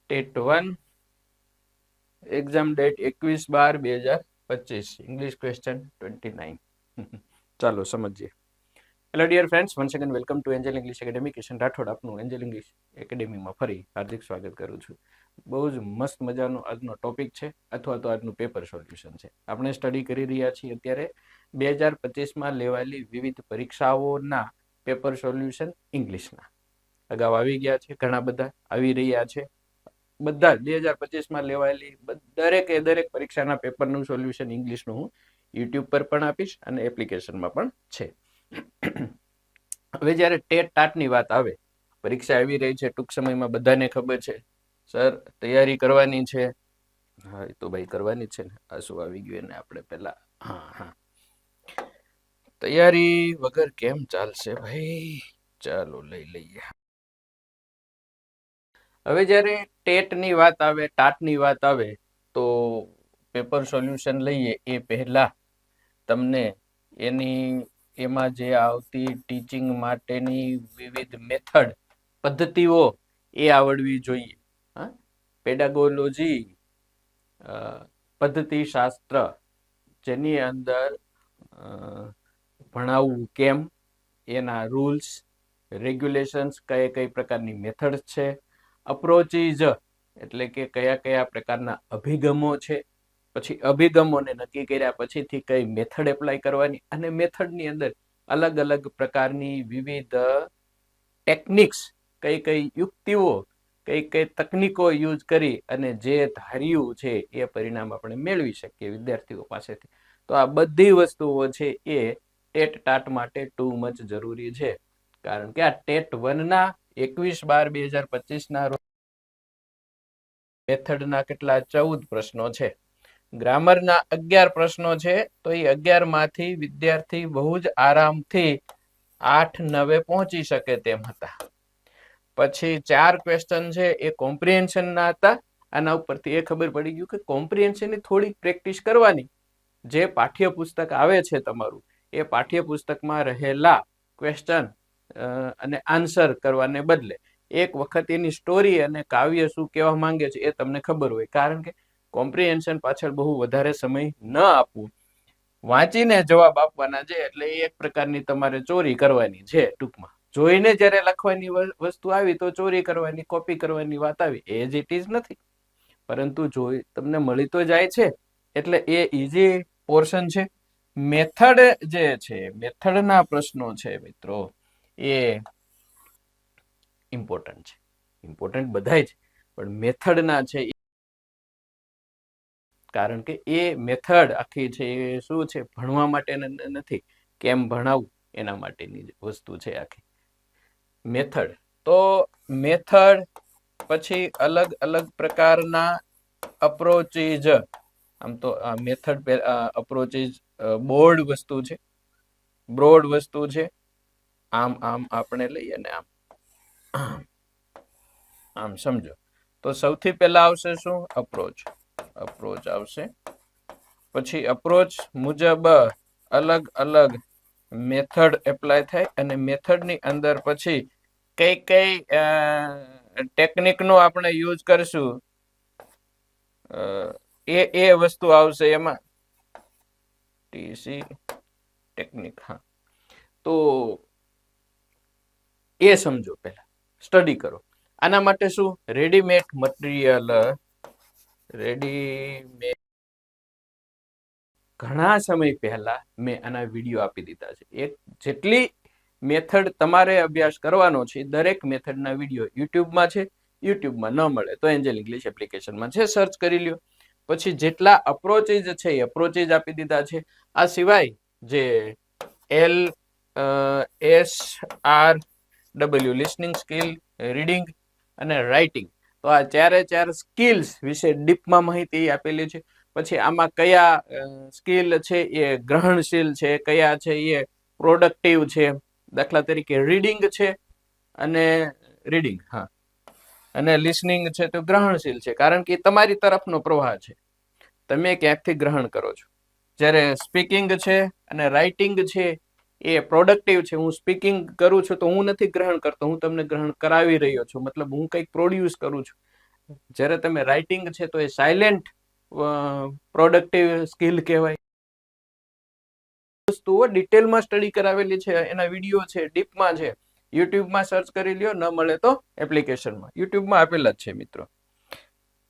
TET 1 exam date 21/12/2025 English question 29. ચાલો સમજીએ. Hello dear friends, once again welcome to Angel English Academy. Kishan Rathod આપનું Angel English એકેડેમીમાં ફરી હાર્દિક સ્વાગત કરું છું. બહુ જ મસ્ત મજાનો આજનો ટોપિક છે, અથવા તો આજનું પેપર સોલ્યુશન છે. આપણે સ્ટડી કરી રહ્યા છીએ અત્યારે 2025માં લેવાયેલી વિવિધ પરીક્ષાઓના પેપર સોલ્યુશન ઇંગ્લિશના. અગાઉ આવી ગયા છે, ઘણા બધા આવી રહ્યા છે. બધા 2025માં લેવાયેલી દરેક પરીક્ષાના પેપરનું સોલ્યુશન ઇંગ્લિશનું હું યુટ્યુબ પર પણ આપીશ અને એપ્લિકેશનમાં પણ છે. હવે જ્યારે ટેટ ટાટની વાત આવે, પરીક્ષા આવી રહી છે, ટૂંક સમયમાં બધાને ખબર છે. સર તૈયારી કરવાની છે. હા, એ તો ભાઈ કરવાની છે ને. આ શું આવી ગયું એને આપણે પહેલા હા તૈયારી વગર કેમ ચાલશે ભાઈ? ચાલો લઈ લઈએ. હવે જ્યારે ટેટની વાત આવે, ટાટની વાત આવે, તો પેપર સોલ્યુશન લઈએ એ પહેલા તમને એમાં જે આવતી ટીચિંગ માટેની વિવિધ મેથડ, પદ્ધતિઓ એ આવડવી જોઈએ. પેડાગોલોજી, પદ્ધતિ શાસ્ત્ર, જેની અંદર ભણાવવું કેમ, એના રૂલ્સ રેગ્યુલેશન્સ, કઈ પ્રકારની મેથડ છે, અપ્રોચીઝ એટલે કે કયા પ્રકારના અભિગમો છે, પછી અભિગમોને નક્કી કર્યા પછીથી કઈ મેથડ એપ્લાય કરવાની, અને મેથડની અંદર અલગ અલગ પ્રકારની વિવિધ ટેકનિક્સ, કઈ યુક્તિઓ, કઈ તકનીકો યુઝ કરી અને જે ધાર્યું છે એ પરિણામ આપણે મેળવી શકીએ વિદ્યાર્થીઓ પાસેથી. તો આ બધી વસ્તુઓ છે એ ટેટ ટાટ માટે ટુ મચ જરૂરી છે. કારણ કે આ ટેટ 1ના 21/12/2025ના મેથડના કેટલા 14 પ્રશ્નો છે. ગ્રામરના 11 પ્રશ્નો છે. તો એ 11માંથી વિદ્યાર્થી બહુ જ આરામથી 8-9 પહોંચી શકે તેમ હતા. પછી 4 ક્વેશ્ચન છે એ કોમ્પ્રિહેન્શનના હતા. આના ઉપરથી એ ખબર પડી ગયું કે કોમ્પ્રિહેન્શનની થોડીક પ્રેક્ટિસ કરવાની. જે પાઠ્યપુસ્તક આવે છે તમારું, એ પાઠ્યપુસ્તકમાં રહેલા ક્વેશ્ચન અને આન્સર કરવાને બદલે એક વખત એની સ્ટોરી અને કાવ્ય શું કહેવા માંગે છે એ તમને ખબર હોય. કારણ કે કોમ્પ્રિહેન્શન પાછળ બહુ વધારે સમય ન આપવું, વાંચીને જવાબ આપવાના છે. એટલે એક પ્રકારની તમારે ચોરી કરવાની છે. ટૂંકમાં જોઈને જ્યારે લખવાની વસ્તુ આવી તો ચોરી કરવાની, કોપી કરવાની વાત આવી. એજ ઇટ ઇઝ નથી, પરંતુ જોઈ તમને મળી તો જાય છે, એટલે એ ઈઝી પોર્શન છે. મેથડ જે છે, મેથડના પ્રશ્નો છે મિત્રો, એ ઇમ્પોર્ટન્ટ છે. ઇમ્પોર્ટન્ટ બધાય છે, પણ મેથડના છે. કારણ કે એ મેથડ આખી છે એ શું છે, ભણવા માટે નથી, કેમ ભણાવવું એના માટેની વસ્તુ છે આખી મેથડ. તો મેથડ પછી અલગ અલગ પ્રકારના અપ્રોચીઝ. આમ તો આ મેથડ અપ્રોચીઝ બોર્ડ વસ્તુ છે, બ્રોડ વસ્તુ છે. આમ આપણે લઈએ ને આમ સમજો. તો સૌથી પહેલા આવશે શું? અપ્રોચ આવશે. પછી અપ્રોચ મુજબ અલગ અલગ મેથડ એપ્લાય થાય, અને મેથડની અંદર પછી કઈ ટેકનિકનો આપણે યુઝ કરશું એ વસ્તુ આવશે એમાં. TC technique. હા, તો એ સમજો, પહેલા સ્ટડી કરો. આના માટે શું? રેડીમેડ મટીરિયલ, રેડીમેડ ઘણા સમય પહેલા મેં આના વિડીયો આપી દીધા છે. એક જેટલી મેથડ તમારે અભ્યાસ કરવાનો છે, દરેક મેથડના વિડીયો યુટ્યુબમાં છે. યુટ્યુબમાં ન મળે તો એન્જલ ઇંગ્લિશ એપ્લિકેશનમાં છે, સર્ચ કરી લ્યો. પછી જેટલા અપ્રોચીઝ છે એ અપ્રોચીઝ આપી દીધા છે. આ સિવાય જે LSRW લિસનિંગ સ્કિલ, રીડિંગ અને રાઇટિંગ, તો આ ચારે સ્કિલ્સ વિશે ડીપમાં માહિતી આપેલી છે. પછી આમાં કયા સ્કિલ છે એ ગ્રહણશીલ છે, કયા છે એ પ્રોડક્ટિવ છે. દાખલા તરીકે રીડિંગ છે અને રીડિંગ, હા, અને લિસનિંગ છે તો ગ્રહણશીલ છે, કારણ કે તમારી તરફનો પ્રવાહ છે, તમે ક્યાંકથી ગ્રહણ કરો છો. જ્યારે સ્પીકિંગ છે અને રાઇટિંગ છે એ પ્રોડક્ટિવ છે. હું સ્પીકિંગ કરું છું તો હું નથી ગ્રહણ કરતો, હું તમને ગ્રહણ કરાવી રહ્યો છું, મતલબ હું કંઈક પ્રોડ્યુસ કરું છું. જ્યારે તમે રાઇટિંગ છે તો એ સાયલેન્ટ પ્રોડક્ટિવ સ્કિલ કહેવાય. વસ્તુઓ ડિટેલમાં સ્ટડી કરાવેલી છે, એના વિડીયો છે, ડીપમાં છે. યુટ્યુબમાં સર્ચ કરી લ્યો, ન મળે તો એપ્લિકેશનમાં યુટ્યુબમાં આપેલા જ છે મિત્રો.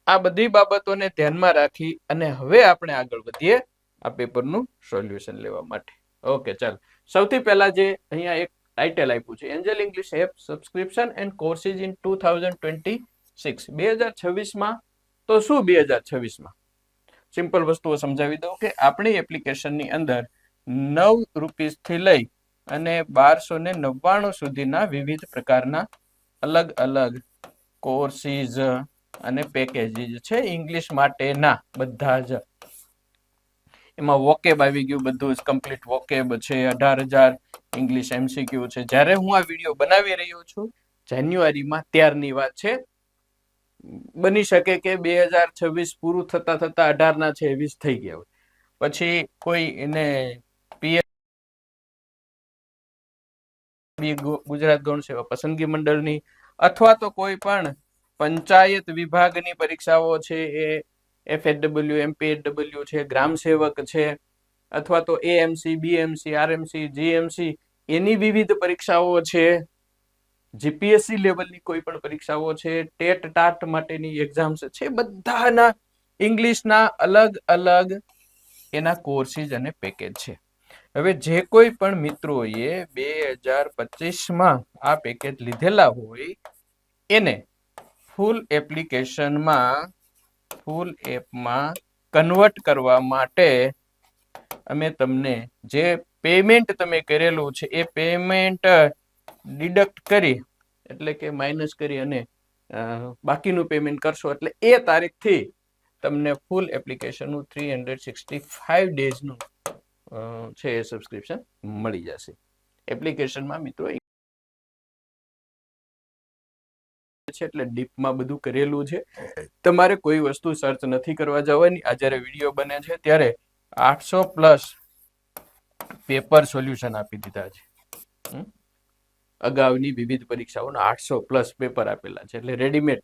આ બધી બાબતોને ધ્યાનમાં રાખી અને હવે આપણે આગળ વધીએ આ પેપરનું સોલ્યુશન લેવા માટે. ઓકે, ચાલો. સૌથી પહેલા જે અહીંયા એક ટાઇટલ આપ્યું છે, Angel English app subscription and courses in 2026. 2026માં તો શું 2026માં? સિમ્પલ વસ્તુઓ સમજાવી દઉં કે આપણી એપ્લિકેશનની અંદર ₹9 થી લઈ અને 1299 સુધીના વિવિધ પ્રકારના અલગ અલગ કોર્સિસ અને પેકેજીસ છે ઇંગ્લિશ માટેના બધા જ. એમાં વોકેબ આવી ગયું, બધું જ કમ્પ્લીટ વોકેબ છે. 18,000 ઇંગ્લિશ MCQ છે. જ્યારે હું આ વિડીયો બનાવી રહ્યો છું જાન્યુઆરીમાં, ત્યારની વાત છે. બની શકે કે 2026 પૂરું થતા થતા 18 ના છે 20 થઈ ગયા હોય. પછી કોઈ એને ગુજરાત ગૌણ સેવા પસંદગી મંડળની અથવા તો કોઈ પણ પંચાયત વિભાગની પરીક્ષાઓ છે, એ FHW, MPHW છે, ગ્રામ સેવક છે, અથવા તો AMC, BMC, RMC, GMC એની વિવિધ પરીક્ષાઓ છે, GPSC લેવલની કોઈ પણ પરીક્ષાઓ છે, ટેટ ટાટ માટેની એક્ઝામ્સ છે, બધાના ઇંગ્લિશના અલગ અલગ એના કોર્સિસ અને પેકેજ છે. હવે જે કોઈ પણ મિત્રોએ 2025માં આ પેકેજ લીધેલા હોય એને ફૂલ એપમાં કન્વર્ટ કરવા માટે અમે તમને જે પેમેન્ટ તમે કરેલું છે એ પેમેન્ટ ડિડક્ટ કરી, એટલે કે માઇનસ કરી અને બાકીનું પેમેન્ટ કરશો એટલે એ તારીખથી તમને ફૂલ એપ્લિકેશનનું 365 ડેઝનું છે એ સબસ્ક્રિપ્શન મળી જશે. એપ્લિકેશનમાં મિત્રો છે એટલે ડીપમાં બધું કરેલું છે. તમારે કોઈ વસ્તુ સર્ચ નથી કરવા જવાની. આ જ્યારે વિડીયો બને છે ત્યારે 800+ પેપર સોલ્યુશન આપી દીધા છે. અગાઉની વિવિધ પરીક્ષાઓના 800+ પેપર આપેલા છે. એટલે રેડીમેડ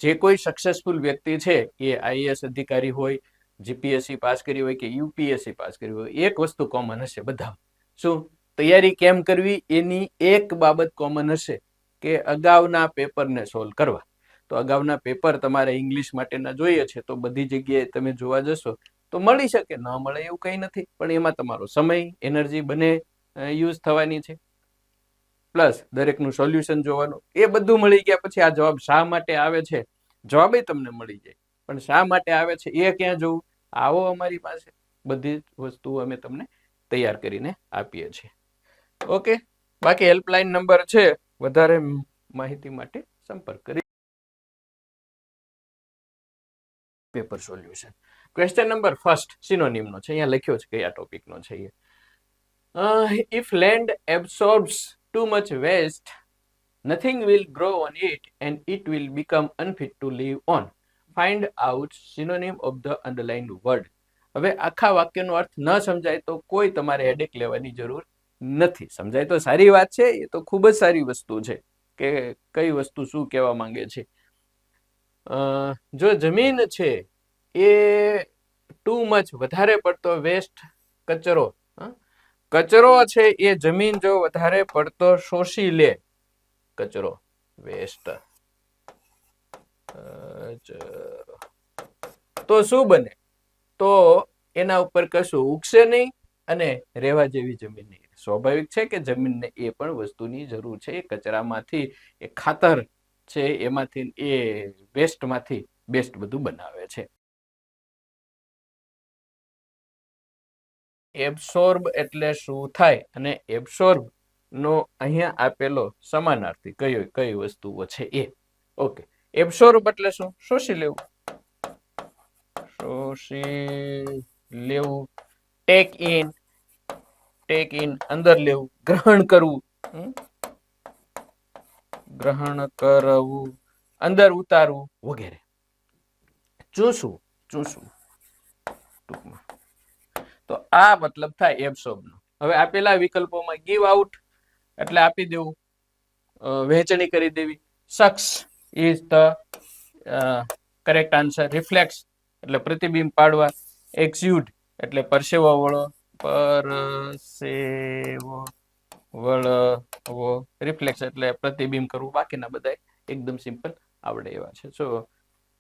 જે કોઈ સક્સેસફુલ વ્યક્તિ છે એ IAS અધિકારી હોય, GPSC પાસ કરી હોય કે UPSC પાસ કરી હોય, એક વસ્તુ કોમન હશે બધા. શું? તૈયારી કેમ કરવી એની એક બાબત કોમન હશે કે અગાઉના પેપરને સોલ્વ કરવા. તો અગાઉના પેપર તમારે ઇંગ્લિશ માટેના જોઈએ છે તો બધી જગ્યાએ તમે જોવા જશો તો મળી શકે, ન મળે એવું કંઈ નથી. પણ એમાં તમારો સમય, એનર્જી બંને યુઝ થવાની છે. પ્લસ દરેકનું સોલ્યુશન જોવાનું. એ બધું મળી ગયા પછી આ જવાબ શા માટે આવે છે, જવાબ તમને મળી જાય. પણ શા માટે આવે છે એ ક્યાં જોવું? આવો અમારી પાસે, બધી વસ્તુઓ અમે તમને તૈયાર કરીને આપીએ છીએ. ઓકે, બાકી હેલ્પલાઇન નંબર છે, વધારે માહિતી માટે સંપર્ક કરી. Paper solution. Question number first સિનોનિમનો છે, અહીંયા લખ્યો છે કયા ટોપિકનો છે એ. If land absorbs too much waste, nothing will grow on it and it will become unfit to live on. Find out synonym of the underlined word. હવે આખા વાક્યનો અર્થ ન સમજાય તો કોઈ તમારે હેડેક લેવાની જરૂર નથી. સમજાય તો સારી વાત છે, એ તો ખૂબ જ સારી વસ્તુ છે કે કઈ વસ્તુ શું કહેવા માંગે છે. જો જમીન છે એ ટુ મચ વધારે પડતો વેસ્ટ કચરો છે એ જમીન જો વધારે પડતો શોષી લે, કચરો વેસ્ટ, તો શું બને? તો એના ઉપર કશું ઉગશે નહીં અને રહેવા જેવી જમીન નહીં. સ્વાભાવિક છે કે જમીનને એ પણ વસ્તુની જરૂર છે. એ કચરામાંથી, એ ખાતર છે એમાંથી, એ વેસ્ટમાંથી બેસ્ટ બધું બનાવે છે. એબ્સોર્બ એટલે શું થાય? અને એબ્સોર્બ નો અહીંયા આપેલો સમાનાર્થી કઈ વસ્તુઓ છે એ. ઓકે, એબ્સોર્બ એટલે શું? શોષી લેવું. ટેક ઇન અંદર લેવું, ગ્રહણ કરવું, અંદર ઉતારવું વગેરે. ચૂસવું ટૂંકમાં. તો આ મતલબ થાય એબ્સોર્બ નો. હવે આપેલા વિકલ્પોમાં ગીવ આઉટ એટલે આપી દેવું, વહેંચણી કરી દેવી. Sucks is the correct answer. Reflex એટલે પ્રતિબિંબ પાડવા. એક્સ્યુડ એટલે પરસેવો વળો, પરસેવો વળવો. રિફ્લેક્સ એટલે પ્રતિબિંબ કરવું. બાકીના બધા એકદમ સિમ્પલ આવડે એવા છે. સો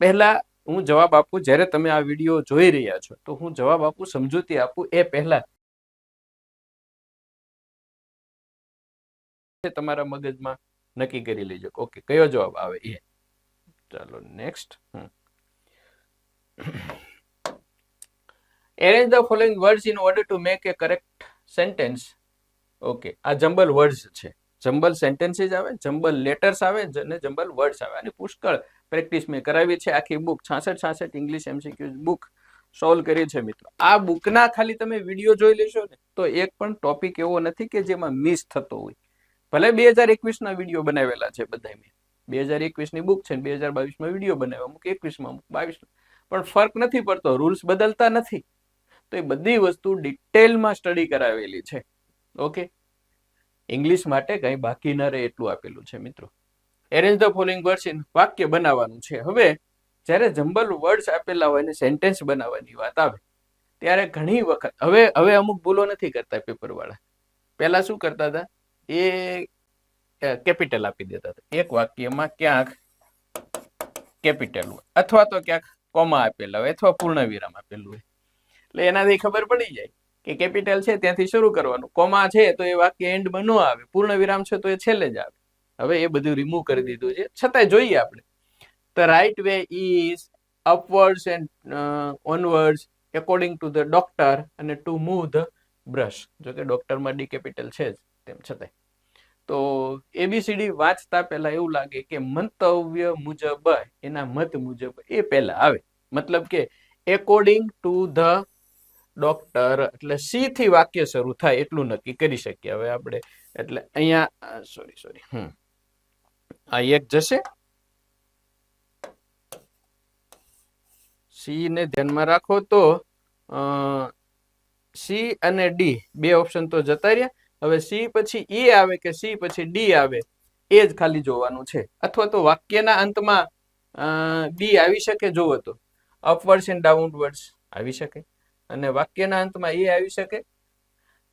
પહેલા હું જવાબ આપું, જ્યારે તમે આ વિડીયો જોઈ રહ્યા છો તો હું જવાબ આપું, સમજૂતી આપું એ પહેલા તમારા મગજમાં નક્કી કરી લેજો ઓકે કયો જવાબ આવે એ. ચાલો next. Arrange the following words in order to make a correct sentence. Okay, આ જમ્બલ વર્ડ્સ છે. જમ્બલ સેન્ટેન્સીસ આવે, જમ્બલ લેટર્સ આવે અને જમ્બલ વર્ડ્સ આવે. અને પુષ્કળ પ્રેક્ટિસ મેં કરાવી છે. આખી book 66 English MCQ book solve કરી છે મિત્રો. આ બુકના ખાલી તમે વિડીયો જોઈ લેશો ને તો એક પણ ટોપિક એવો નથી કે જેમાં મિસ થતો હોય. ભલે 2021 ના વિડીયો બનાવેલા છે બધા મેં. 2021 ની બુક છે ને 2022 માં વિડીયો બનાવ્યા, અમુક 21 માં અમુક 22 પણ ફરક નથી પડતો, રૂલ્સ બદલતા નથી. તો એ બધી વસ્તુ ડિટેલમાં સ્ટડી કરાવેલી છે. ઓકે, ઇંગ્લિશ માટે કઈ બાકી ન રહે એટલું આપેલું છે મિત્રો. Arrange the following words in, વાક્ય બનાવવાનું છે. હવે જ્યારે જમ્બલ વર્ડ્સ આપેલા હોય ને સેન્ટેન્સ બનાવવાની વાત આવે ત્યારે ઘણી વખત હવે અમુક ભૂલો નથી કરતા પેપર વાળા. પહેલા શું કરતા હતા, એ કેપિટલ આપી દેતા હતા. એક વાક્યમાં ક્યાંક કેપિટલ હોય અથવા તો ક્યાંક કોમા આપેલા હોય અથવા પૂર્ણ વિરામ આપેલું હોય. એટલે એનાથી ખબર પડી જાય કે કેપિટલ છે ત્યાંથી શરૂ કરવાનું, કોમા છે તો એ વાક્ય એન્ડમાં ન આવે, પૂર્ણ વિરામ છે તો એ છેલ્લે જ આવે. હવે એ બધું રિમૂવ કરી દીધું છે. છતાંય જોઈએ આપણે. The right way is upwards and onwards according to the doctor અને ટુ મૂવ ધ બ્રશ. જો કે ડોક્ટરમાં ડી કેપિટલ છે જ તેમ છતાંય. તો એબીસીડી વાંચતા પહેલા એવું લાગે કે મંતવ્ય મુજબ, એના મત મુજબ એ પહેલા આવે. મતલબ કે એકોર્ડિંગ ટુ ધ ડોક્ટર એટલે સી થી વાક્ય શરૂ થાય એટલું નક્કી કરી શકીએ હવે આપણે. એટલે અહીંયા સોરી આ એક જશે, સી ને ધ્યાનમાં રાખો તો સી અને ડી બે ઓપ્શન તો જતા રહ્યા. હવે સી પછી એ આવે કે સી પછી ડી આવે એ જ ખાલી જોવાનું છે. અથવા તો વાક્યના અંતમાં બી આવી શકે, જોવો તો અપવર્ડ્સ એન્ડ ડાઉનવર્ડ્સ આવી શકે અને વાક્યના અંતમાં એ આવી શકે.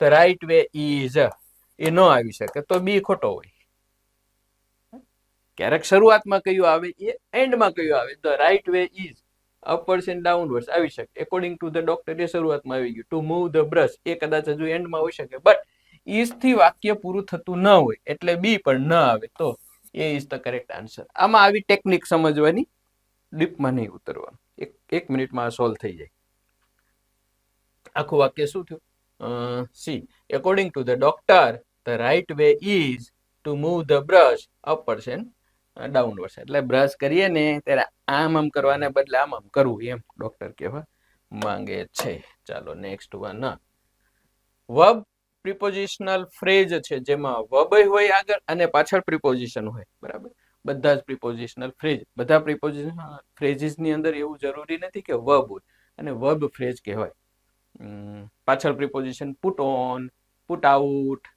ધ રાઇટ વે ઇઝ એ ન આવી શકે તો બી ખોટો હોય. ક્યારેક શરૂઆતમાં કયું આવે એ એન્ડમાં કયું આવે. The right way is upwards and downwards આવી શકે. એકોર્ડિંગ ટુ ધ ડોક્ટર એ શરૂઆતમાં આવી ગયું. ટુ મૂવ ધ બ્રશ એ કદાચ હજુ એન્ડમાં હોઈ શકે. બટ ઇઝ થી વાક્ય પૂરું થતું ન હોય એટલે બી પણ ન આવે તો એ ઇઝ ધ કરેક્ટ આન્સર. આમાં આવી ટેકનિક સમજવાની, ડીપમાં નહીં ઉતરવાનું. એક મિનિટમાં સોલ્વ થઈ જાય. આખું વાક્ય શું થયું? C according to the doctor the right way is to move the brush upwards and downwards. એટલે બ્રશ કરીએ ને ત્યારે આમ કરવાને બદલે આમ કરવું એમ ડોક્ટર કહેવા માંગે છે. ચાલો નેક્સ્ટ વન. વર્બ પ્રિપોઝિશનલ ફ્રેઝ છે જેમાં વર્બ હોય આગળ અને પાછળ પ્રિપોઝિશન હોય. બરાબર, બધા જ પ્રિપોઝિશનલ ફ્રેઝ, બધા પ્રિપોઝિશનલ ફ્રેઝિસ ની અંદર એવું જરૂરી નથી કે વર્બ હોય અને વર્બ ફ્રેઝ કહેવાય. પાછળ preposition put on, put out,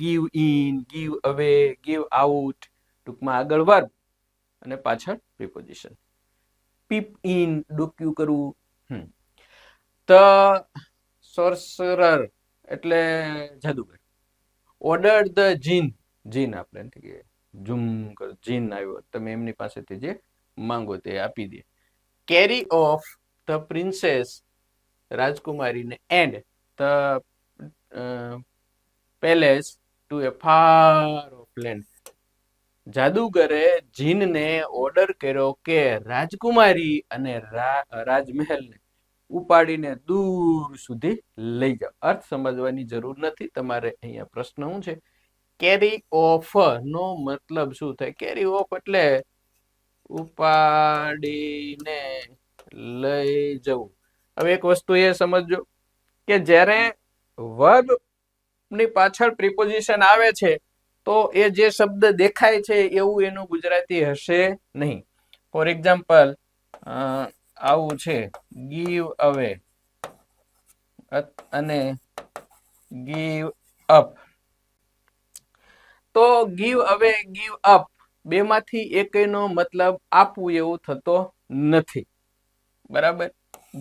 give in, give અવે, ગીવ આઉટ. ટૂંકમાં આગળ વર્બ અને પાછળ પ્રિપોઝિશન. પીપ ઇન ડોક્યુ કરવું. ધ સોર્સરર એટલે જાદુગર. ઓર્ડર ધ જીન, જીન આપણે ઝૂમ કરો, જીન આવ્યો, તમે એમની પાસેથી જે માંગો તે આપી દે. કેરી ઓફ ધ પ્રિન્સેસ રાજકુમારીને and the palace to a far off land. જાદુગરે જીનને ઓર્ડર કર્યો કે રાજકુમારી અને રાજમહેલને ઉપાડીને દૂર સુધી લઈ જાઓ. અર્થ સમજવાની જરૂર નથી તમારે. અહીંયા પ્રશ્ન શું છે? કેરી ઓફ નો મતલબ શું થાય? કેરી ઓફ એટલે ઉપાડીને લઈ જવું. હવે એક વસ્તુ એ સમજજો કે જ્યારે વર્બ ની પાછળ પ્રિપોઝિશન આવે છે તો એ જે શબ્દ દેખાય છે એવું એનું ગુજરાતી હશે નહીં. ફોર એક્ઝામ્પલ આવું છે, ગીવ અવે અને ગીવ અપ. તો ગીવ અવે, ગીવ અપ બેમાંથી એકનો મતલબ આપવું એવું થતો નથી. બરાબર.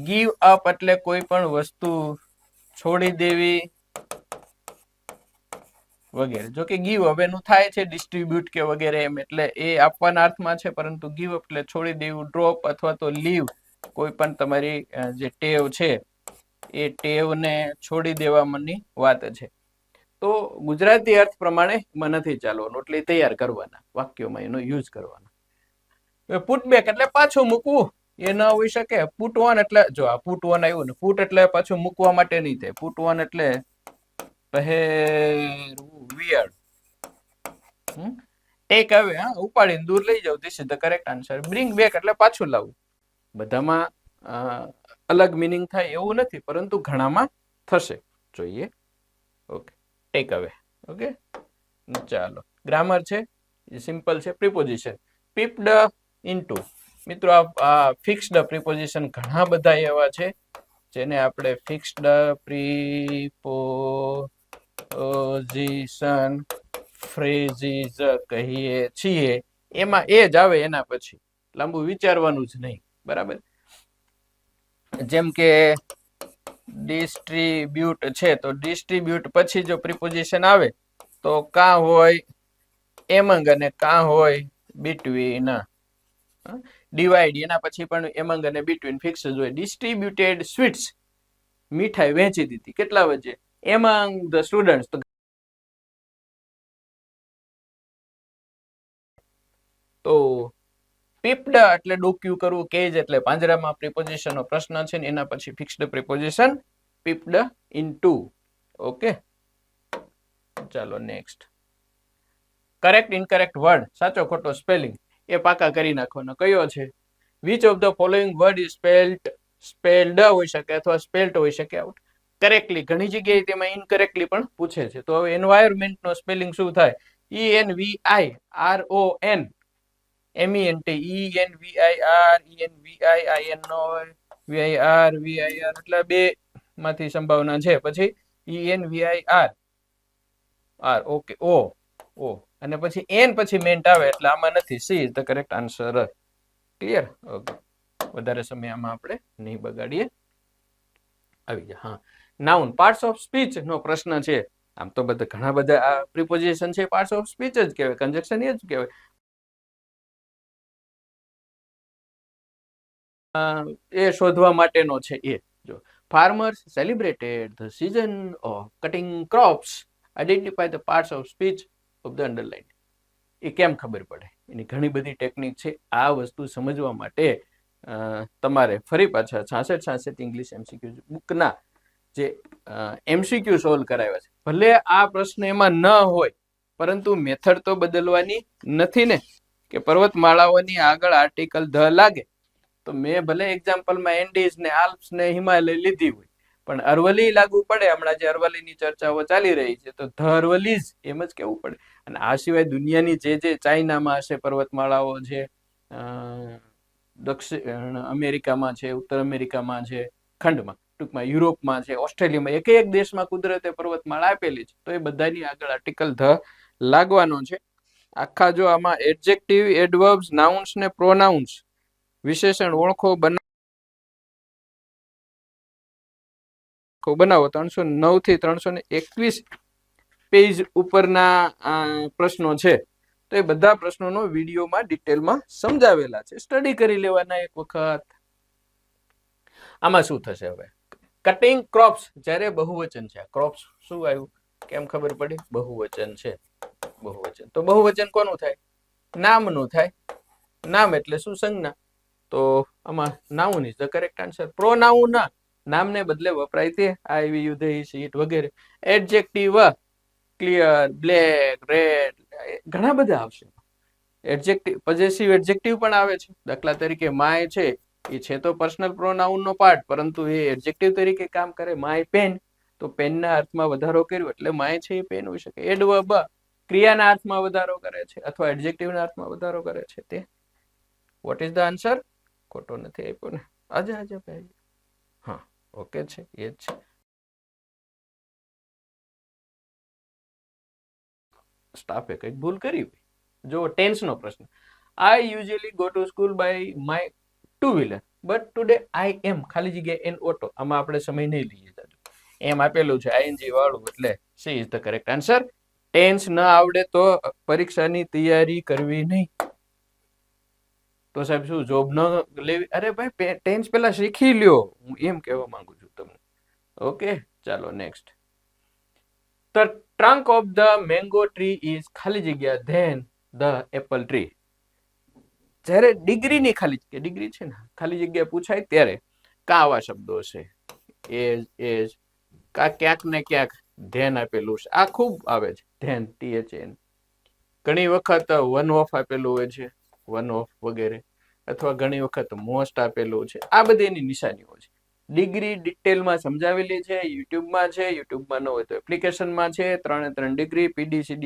ગીવ અપ એટલે કોઈ પણ વસ્તુ છોડી દેવી વગેરે. જો કે ગીવ અપ એનું થાય છે ડિસ્ટ્રીબ્યુટ કે વગેરે એમ, એટલે એ આપવાના અર્થમાં છે, પરંતુ ગીવ અપ એટલે છોડી દેવું, ડ્રોપ અથવા તો લીવ કોઈ પણ તમારી જે ટેવ છે એ ટેવને છોડી દેવાની વાત છે. તો ગુજરાતી અર્થ પ્રમાણે એમાં નથી ચાલવાનું, એટલે તૈયાર કરવાના વાક્યોમાં એનો યુઝ કરવાનો. પુટ બેક એટલે પાછું મૂકવું, એ ન હોઈ શકે. પુટ ઓન એટલે જો આ પુટ ઓન આવ્યું ને, પુટ એટલે પાછું મૂકવા માટે નહીં થાય. પુટ ઓન એટલે પહેરવું, વિયર. ટેક અવે, હા, ઉપાડીને દૂર લઈ જાવ. This is the correct answer. Bring back એટલે પાછું લાવવું. બધામાં અલગ મિનિંગ થાય એવું નથી, પરંતુ ઘણામાં થશે. જોઈએ. Okay, take away. ઓકે, ચાલો. ગ્રામર છે, સિમ્પલ છે. Preposition, peeped into. મિત્રો આ ફિક્સ્ડ પ્રિપોઝિશન ઘણા બધા એવા છે જેને આપણે ફિક્સ્ડ પ્રિપોઝિશન ફ્રેઝિસ કહીએ છીએ. એમાં એ જ આવે એના પછી, લાંબુ વિચારવાનું જ નહીં. બરાબર. જેમ કે ડિસ્ટ્રીબ્યુટ છે, તો ડિસ્ટ્રીબ્યુટ પછી જો પ્રિપોઝિશન આવે તો કાં હોય એમંગ અને કાં હોય બિટવીન. ડિવાઈડ એના પછી પણ એમંગ અને બિટવીન ફિક્સ જ હોય. ડિસ્ટ્રીબ્યુટેડ સ્વીટ્સ, મીઠાઈ વહેંચી દીધી. કેટલા વચ્ચે? Among the students. તો પીપ્ડ એટલે ડોક્યુ કરવું, કેજ એટલે પાંજરામાં. પ્રિપોઝિશનનો પ્રશ્ન છે ને એના પછી fixed preposition peeped into. Okay, ચાલો નેક્સ્ટ. કરેક્ટ ઇનકરેક્ટ વર્ડ, સાચો ખોટો સ્પેલિંગ એ પાકા કરી નાખવાનો. કયો છે? Which of the following word is spelled હોઈ શકે અથવા સ્પેલ્ટ હોઈ શકે આઉટ કરેક્ટલી. ઘણી જગ્યાએ તેમાં ઇનકરેક્ટલી પણ પૂછે છે. તો હવે એન્વાયરમેન્ટનો સ્પેલિંગ શું થાય? ENVIRON MENT, ENVIR નો હોય, VIR એટલે બે માંથી સંભાવના છે. પછી ENVIR ઓકે, ઓ અને પછી એન પછી મેન્ટ આવે એટલે આમાં નથી. C is the correct answer. Clear? Okay, વધારે સમય આમાં આપણે નહીં બગાડીએ. આવી જાય. હા, નાઉન પાર્ટ્સ ઓફ સ્પીચ નો પ્રશ્ન છે. આમ તો બધા ઘણા બધા આ પ્રિપોઝિશન છે પાર્ટ્સ ઓફ સ્પીચ જ કહેવાય, કન્જક્શન એ જ કહેવાય. એ શોધવા માટેનો છે. એ જો farmers celebrated the season of cutting crops, identify the parts of speech of the underline. એ કેમ ખબર પડે? એની ઘણી બધી ટેકનિક છે. આ વસ્તુ સમજવા માટે તમારે ફરી પાછા 66 ઇંગ્લિશ એમસીક્યુ બુકના જે એમસીક્યુ સોલ્વ કરાવ્યા છે, ભલે આ પ્રશ્ન એમાં ન હોય, પરંતુ મેથડ તો બદલવાની નથી ને. કે પર્વતમાળાઓની આગળ આર્ટિકલ ધ લાગે તો મેં ભલે એક્ઝામ્પલમાં એન્ડીઝ ને આલ્પ્સ ને હિમાલય લીધી હોય, પણ અરવલ્લી લાગુ પડે. હમણાં જે અરવલ્લીની ચર્ચાઓ ચાલી રહી છે, તો ધ અરવલ્લીઝ એમ જ કેવું પડે. અને આ સિવાય દુનિયાની જે ચાઇનામાં હશે પર્વતમાળાઓ છે, દક્ષિણ અમેરિકામાં છે, ઉત્તર અમેરિકામાં છે, ખંડમાં ટૂંકમાં યુરોપમાં છે, ઓસ્ટ્રેલિયામાં, એક એક દેશમાં કુદરતે પર્વતમાળા આપેલી છે. તો એ બધાની આગળ આર્ટિકલ ધ લાગવાનો છે. આખા જો આમાં એડજેક્ટિવ, એડવર્બ્સ, નાઉન્સ ને પ્રોનાઉન્સ, વિશેષણ, ઓળખો બનાવો 309 થી 321 પેજ ઉપરના પ્રશ્નો છે. તો એ બધા પ્રશ્નોનો વિડીયોમાં ડિટેલમાં સમજાવેલા છે. સ્ટડી કરી લેવાના એક વખત. આમાં શું થશે હવે? કટિંગ ક્રોપ્સ જ્યારે બહુવચન છે. ક્રોપ્સ શું આવ્યું? કેમ ખબર પડી? બહુવચન છે. બહુવચન તો બહુવચન કોનું થાય? નામનું થાય. નામ એટલે શું? સંજ્ઞા. તો આમાં noun is the correct answer. Pronoun નામને બદલે વપરાય તે, I, you, they, he, it વગેરે. એડજેક્ટિવ ક્લિયર, બ્લેક, રેડ, ઘણા બધા આવશે. એડજેક્ટિવ, પોઝેસિવ એડજેક્ટિવ પણ આવે છે. દાખલા તરીકે માય છે, એ છે તો પર્સનલ પ્રોનાઉન નો પાર્ટ, પરંતુ એ એડજેક્ટિવ તરીકે કામ કરે. માય પેન, તો પેનના અર્થમાં વધારો કર્યો એટલે માય છે એ પેન હોઈ શકે. એડવર્બ ક્રિયાના અર્થમાં વધારો કરે છે અથવા એડજેક્ટિવના અર્થમાં વધારો કરે છે. તે વોટ ઇઝ ધ આન્સર? ખોટો નથી આપ્યો ને? આજે ભાઈ, હા, ઓકે છે, એ જ છે. સ્ટાફે કઈક ભૂલ કરી. જો ટેન્સ નો પ્રશ્ન, I usually go to school by my two wheeler, but today I am ખાલી જગ્યાએ એન ઓટો. આમાં આપણે સમય નહીં લઈએ, એમ આપેલું છે આઈએનજી વાળું, એટલે C is the correct answer. Tense ન આવડે તો પરીક્ષાની તૈયારી કરવી નહીં. તો સાહેબ શું જોબ ન લેવી? અરે ભાઈ ટેન્સ પેલા શીખી લ્યો, હું એમ કહેવા માંગુ છું તમને. ઓકે, ચાલો next. The trunk of the mango tree is ખાલી જગ્યા ધેન ધ એપલ ટ્રી. જ્યારે ડિગ્રીની ખાલી જગ્યા, ડિગ્રી છે ને ખાલી જગ્યા પૂછાય ત્યારે કા આવા શબ્દો છે, એજ કા ક્યાંક ને ક્યાંક ધેન આપેલું છે. આ ખૂબ આવે છે ધેન, THN. ઘણી વખત વન ઓફ આપેલું હોય છે, વન ઓફ વગેરે, અથવા ઘણી વખત મોસ્ટ આપેલું છે. આ બધી એની નિશાનીઓ છે. ડિગ્રી ડિટેલમાં સમજાવેલી છે, યુટ્યુબમાં છે, યુટ્યુબમાં ન હોય તો એપ્લિકેશનમાં છે. 3 ડિગ્રી PDCD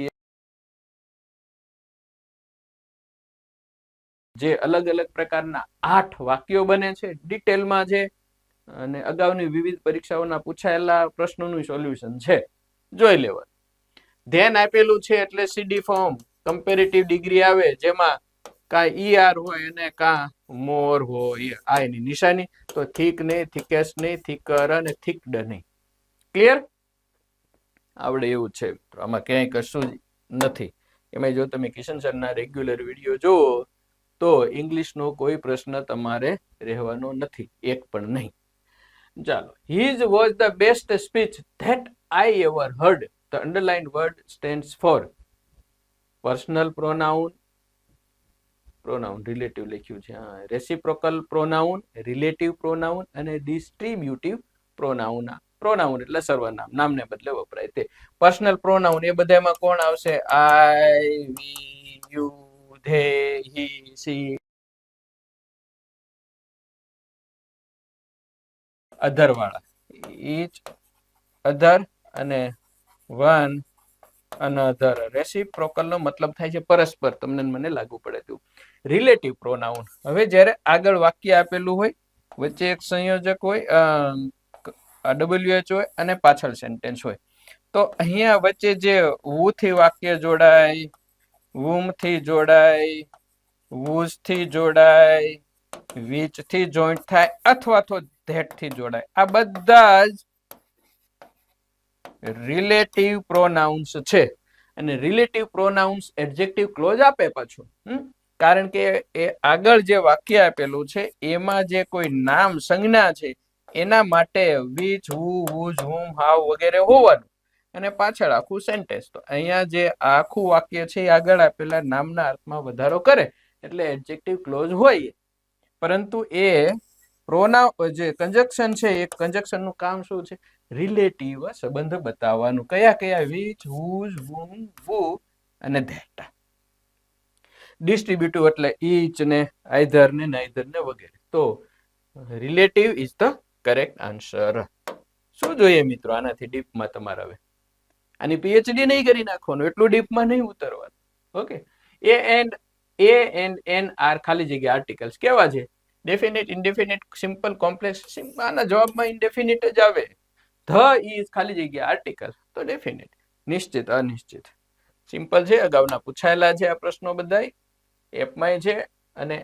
જે અલગ અલગ પ્રકારના 8 વાક્યો બને છે, ડિટેલમાં છે, અને અગાઉની વિવિધ પરીક્ષાઓના પૂછાયેલા પ્રશ્નોનું સોલ્યુશન છે, જોઈ લેવાનું. ધેન આપેલું છે એટલે CD ફોર્મ કમ્પેરેટિવ ડિગ્રી આવે, જેમાં કા ER હોય અને કા મોર હોય. આ એની નિશાની. તો થીક નહીં, થીકેસ્ટ નહીં, થીકર અને થીકડ નહીં. ક્લિયર? આવડે એવું છે મિત્રો, આમાં ક્યાંય કશું જ નથી. એમાં જો તમે કિશન સરના રેગ્યુલર વિડીયો જુઓ તો ઇંગ્લિશનો કોઈ પ્રશ્ન તમારે રહેવાનો નથી, એક પણ નહીં. ચાલો. His was the best speech that I ever heard. The underlined word stands for personal pronoun, relative લખ્યું છે, રેસિપ્રોકલ પ્રોનાઉન, રિલેટિવ પ્રોનાઉન અને ડિસ્ટ્રીબ્યુટિવ પ્રોનાઉન. પ્રોનાઉન એટલે સર્વનામ, નામને બદલે વપરાય તે. પર્સનલ પ્રોનાઉન એ બધામાં કોણ આવશે? આઈ, વી, યુ, ધે, હી, સી. અધર વાળા, ઈચ, અધર અને વન અનધર. રેસિપ્રોકલ નો મતલબ થાય છે પરસ્પર, તમને મને લાગુ પડે તેવું. રિલેટિવ પ્રોનાઉન, હવે જ્યારે આગળ વાક્ય આપેલું હોય, વચ્ચે એક સંયોજક હોય, WH હોય અને પાછળ સેન્ટેન્સ હોય, તો અહીંયા વચ્ચે જે વુ થી વાક્ય જોડાય, વુમ થી જોડાય, વુઝ થી જોડાય, વિચ થી જોઈન્ટ થાય, અથવા તો ધેટ થી જોડાય, આ બધા જ રિલેટિવ પ્રોનાઉન્સ છે. અને રિલેટિવ પ્રોનાઉન્સ એડજેક્ટિવ ક્લોઝ આપે પાછું, કારણ કે એ આગળ જે વાક્ય આપેલું છે એમાં જે કોઈ નામ સંજ્ઞા છે એના માટે which, who, whose, whom, how વગેરે હોવાનું, અને પાછળ આખું સેન્ટેન્સ. તો અહીંયા જે આખું વાક્ય છે એ આગળ આપેલા નામના અર્થમાં વધારો કરે એટલે એડજેક્ટિવ ક્લોઝ હોય. પરંતુ એ પ્રોનાઉન જે કંજક્શન છે, એ કંજક્શન નું કામ શું છે? રિલેટિવ સંબંધ બતાવવાનું. કયા કયા? વિચ, હુઝ, હુમ, વુ અને ધેટ. ડિસ્ટ્રીબ્યુટિવ એટલે ઈચ ને આઈધર ને નાઈધર ને વગેરે. તો relative is the correct answer. શું જોઈએ મિત્રો આનાથી ડીપમાં? તમારે હવે આની PhD નહીં કરી નાખવાનું, એટલું ડીપમાં નહીં ઉતરવાનું. Okay. A and an are ખાલી જગ્યા આર્ટિકલ્સ કેવા છે? Definite, indefinite, simple, complex. આના જવાબમાં ઇનડેફિનેટ જ આવે. ધ ઇઝ ખાલી જગ્યા આર્ટિકલ, તો ડેફિનેટ. નિશ્ચિત, અનિશ્ચિત. સિમ્પલ છે, અગાઉના પૂછાયેલા છે આ પ્રશ્નો બધાય, એપમાં છે અને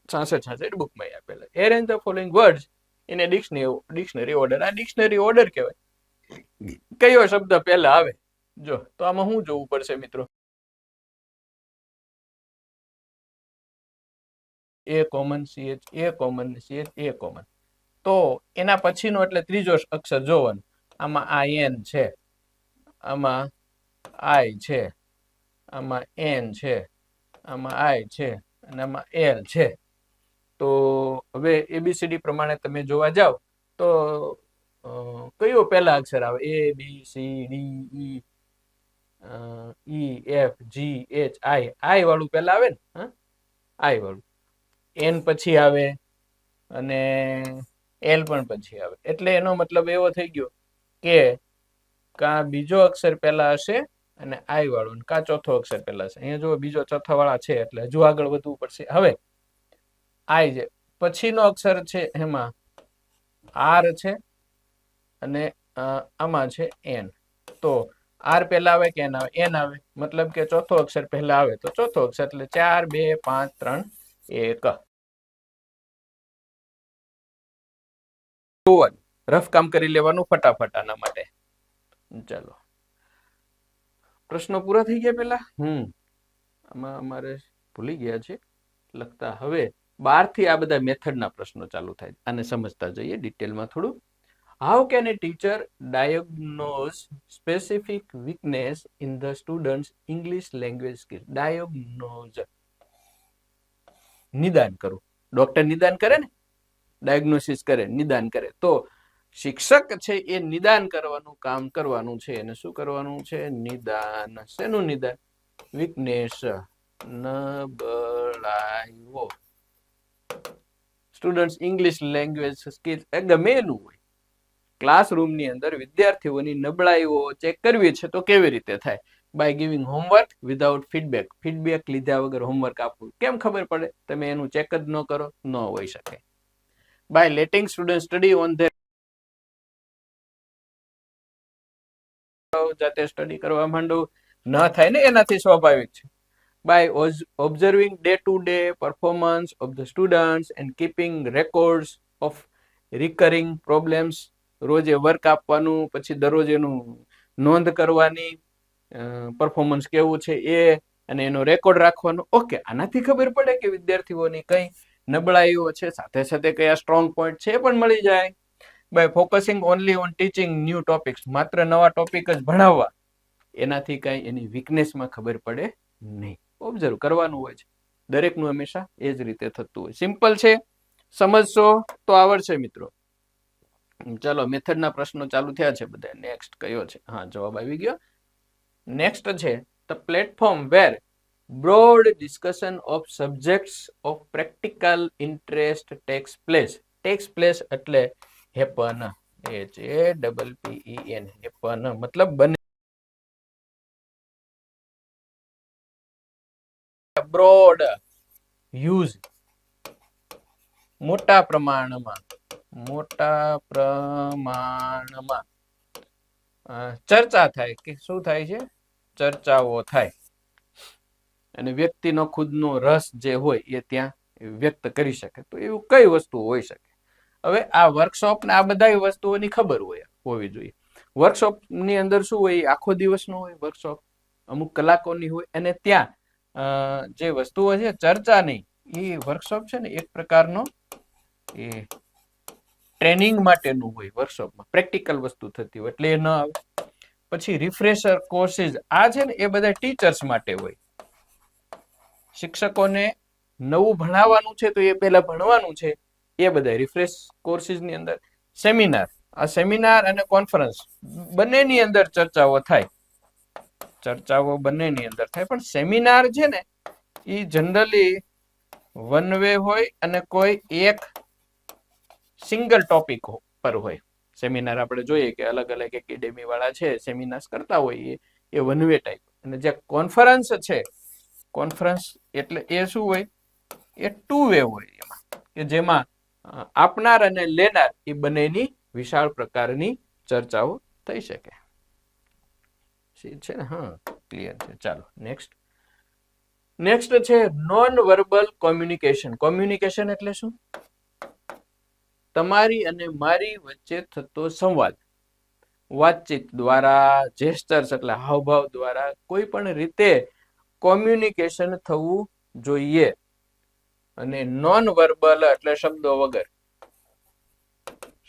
66 બુકમાં આપેલા. Arrange the following words in A dictionary order. આ ડિક્શનરી ઓર્ડર કહેવાય. કયો શબ્દ પહેલા આવે? જો તો આમાં શું જોવું પડશે મિત્રો? એ કોમન, CH એ કોમન, CH એ કોમન. તો એના પછીનો એટલે ત્રીજો અક્ષર જોવાનો. આમાં IN છે, આમાં I છે, આમાં N છે, આમાં I છે અને આમાં L છે. તો હવે ABCD પ્રમાણે તમે જોવા જાવ તો કયો પહેલા અક્ષર આવે? ABCDEFGHI. I વાળું પહેલા આવે ને? I વાળું. N પછી આવે અને L પણ પછી આવે. એટલે એનો મતલબ એવો થઈ ગયો કે કા બીજો અક્ષર પહેલા હશે અને I વાળો, કા ચોથો અક્ષર પહેલા હશે. અહીંયા જો બીજો ચોથા વાળા છે એટલે હજુ આગળ વધવું પડશે. હવે I છે, પછીનો અક્ષર છે એમાં R છે અને આમાં છે N. તો R પહેલા આવે કે N આવે? N આવે. મતલબ કે ચોથો અક્ષર પહેલા આવે તો ચોથો અક્ષર, એટલે 4, 2, 5, 3, 1. રફ કામ કરી લેવાનું ફટાફટ આના માટે. ચાલો પ્રશ્નો પૂરા થઈ ગયા પેલા. આમાં અમારે ભૂલી ગયા છે લખતા. હવે 12 થી આ બધા મેથડના પ્રશ્નો ચાલુ થાય. આને સમજતા જઈએ ડિટેલમાં થોડું. How can a teacher diagnose specific weakness in the students' English language skills? Diagnose. નિદાન કરું. ડોક્ટર નિદાન કરે ને, ડાયગ્નોસિસ કરે, નિદાન કરે. તો શિક્ષક છે એ નિદાન કરવાનું કામ કરવાનું છે. એને શું કરવાનું છે? નિદાન. શેનું નિદાન? વીકનેસ, નબળાઈઓ. સ્ટુડન્ટ્સ ઇંગ્લિશ લેંગ્વેજ સ્કિલ્સ એ ગમે એનું હોય. ક્લાસરૂમની અંદર વિદ્યાર્થીઓની નબળાઈઓ ચેક કરવી છે તો કેવી રીતે થાય? By giving homework without feedback. Feedback લીધા વગર હોમવર્ક આપવું કેમ ખબર પડે? તમે એનું ચેક જ ન કરો, ન હોઈ શકે. By letting student study on their, જાતે સ્ટડી કરવા માંડો, ન થાય ને એનાથી સ્વાભાવિક છે. By observing day to day performance of the students and keeping records of recurring problems. રોજે વર્ક આપવાનું, પછી દરરોજ એનું નોંધ કરવાની, પરફોર્મન્સ કેવું છે એ, અને એનો રેકોર્ડ રાખવાનો. ઓકે, આનાથી ખબર પડે કે વિદ્યાર્થીઓની કઈ નબળાઈઓ છે, સાથે સાથે કયા સ્ટ્રોંગ પોઈન્ટ છે એ પણ મળી જાય. By focusing only on teaching new topics. માત્ર નવા ટોપિક જ ભણાવવા, એનાથી કઈ એની વીકનેસમાં ખબર પડે નહીં. ઓબ્ઝર્વ કરવાનું હોય છે દરેકનું, હંમેશા એ જ રીતે થતું હોય. સિમ્પલ છે, સમજશો તો આવડશે મિત્રો. ચાલો મેથડના પ્રશ્નો ચાલુ થયા છે બધા. નેક્સ્ટ કયો છે? હા, જવાબ આવી ગયો. નેક્સ્ટ છે the platform where broad discussion of subjects of practical interest takes place. Takes place એટલે હેપન, HAPPEN, હેપન મતલબ બને. બ્રોડ યુઝ, મોટા પ્રમાણમાં, મોટા પ્રમાણમાં ચર્ચા થાય. કે શું થાય છે? ચર્ચાઓ થાય. અને વ્યક્તિનો ખુદનો રસ જે હોય એ ત્યાં વ્યક્ત કરી શકે. તો એવું કઈ વસ્તુ હોઈ શકે? હવે આ વર્કશોપ ને આ બધા વસ્તુઓની ખબર હોવી જોઈએ. વર્કશોપ ની અંદર શું હોય? આખો દિવસનો હોય વર્કશોપ, અમુક કલાકોની હોય. અને ત્યાં જે વસ્તુઓ છે ચર્ચા નહીં, એ વર્કશોપ છે ને એક પ્રકારનો એ ટ્રેનિંગ માટેનું હોય. વર્કશોપમાં પ્રેક્ટિકલ વસ્તુ થતી હોય એટલે એ ન આવે. પછી રિફ્રેશર કોર્સિસ, આ છે ને એ બધા ટીચર્સ માટે હોય. શિક્ષકોને નવું ભણાવવાનું છે તો એ પહેલા ભણવાનું છે, એ બધા રિફ્રેશ કોર્સિસ ની અંદર. સેમિનાર, આ સેમિનાર અને કોન્ફરન્સ બંનેની અંદર ચર્ચાઓ થાય. ચર્ચાઓ બંનેની અંદર થાય, પણ સેમિનાર છે ને એ જનરલી વન વે હોય અને કોઈ એક સિંગલ ટોપિક પર હોય. સેમિનાર આપણે જોઈએ કે અલગ અલગ એકેડેમી વાળા છે સેમિનાર કરતા હોય, એ વન વે ટાઈપ. અને જે કોન્ફરન્સ છે, કોન્ફરન્સ એટલે એ શું હોય? એ ટુ વે હોય. એમાં કે જેમાં આપનાર અને લેનાર એ બંનેની વિશાળ પ્રકારની ચર્ચાઓ થઈ શકે છે ને. હા, ક્લિયર છે. ચાલો નેક્સ્ટ છે નોન વર્બલ કોમ્યુનિકેશન. કોમ્યુનિકેશન એટલે શું? તમારી અને મારી વચ્ચે થતો સંવાદ. વાતચીત દ્વારા, જેસ્ચર્સ એટલે હાવભાવ દ્વારા કોઈ પણ રીતે કોમ્યુનિકેશન થવું જોઈએ. અને નોન વર્બલ એટલે શબ્દો વગર.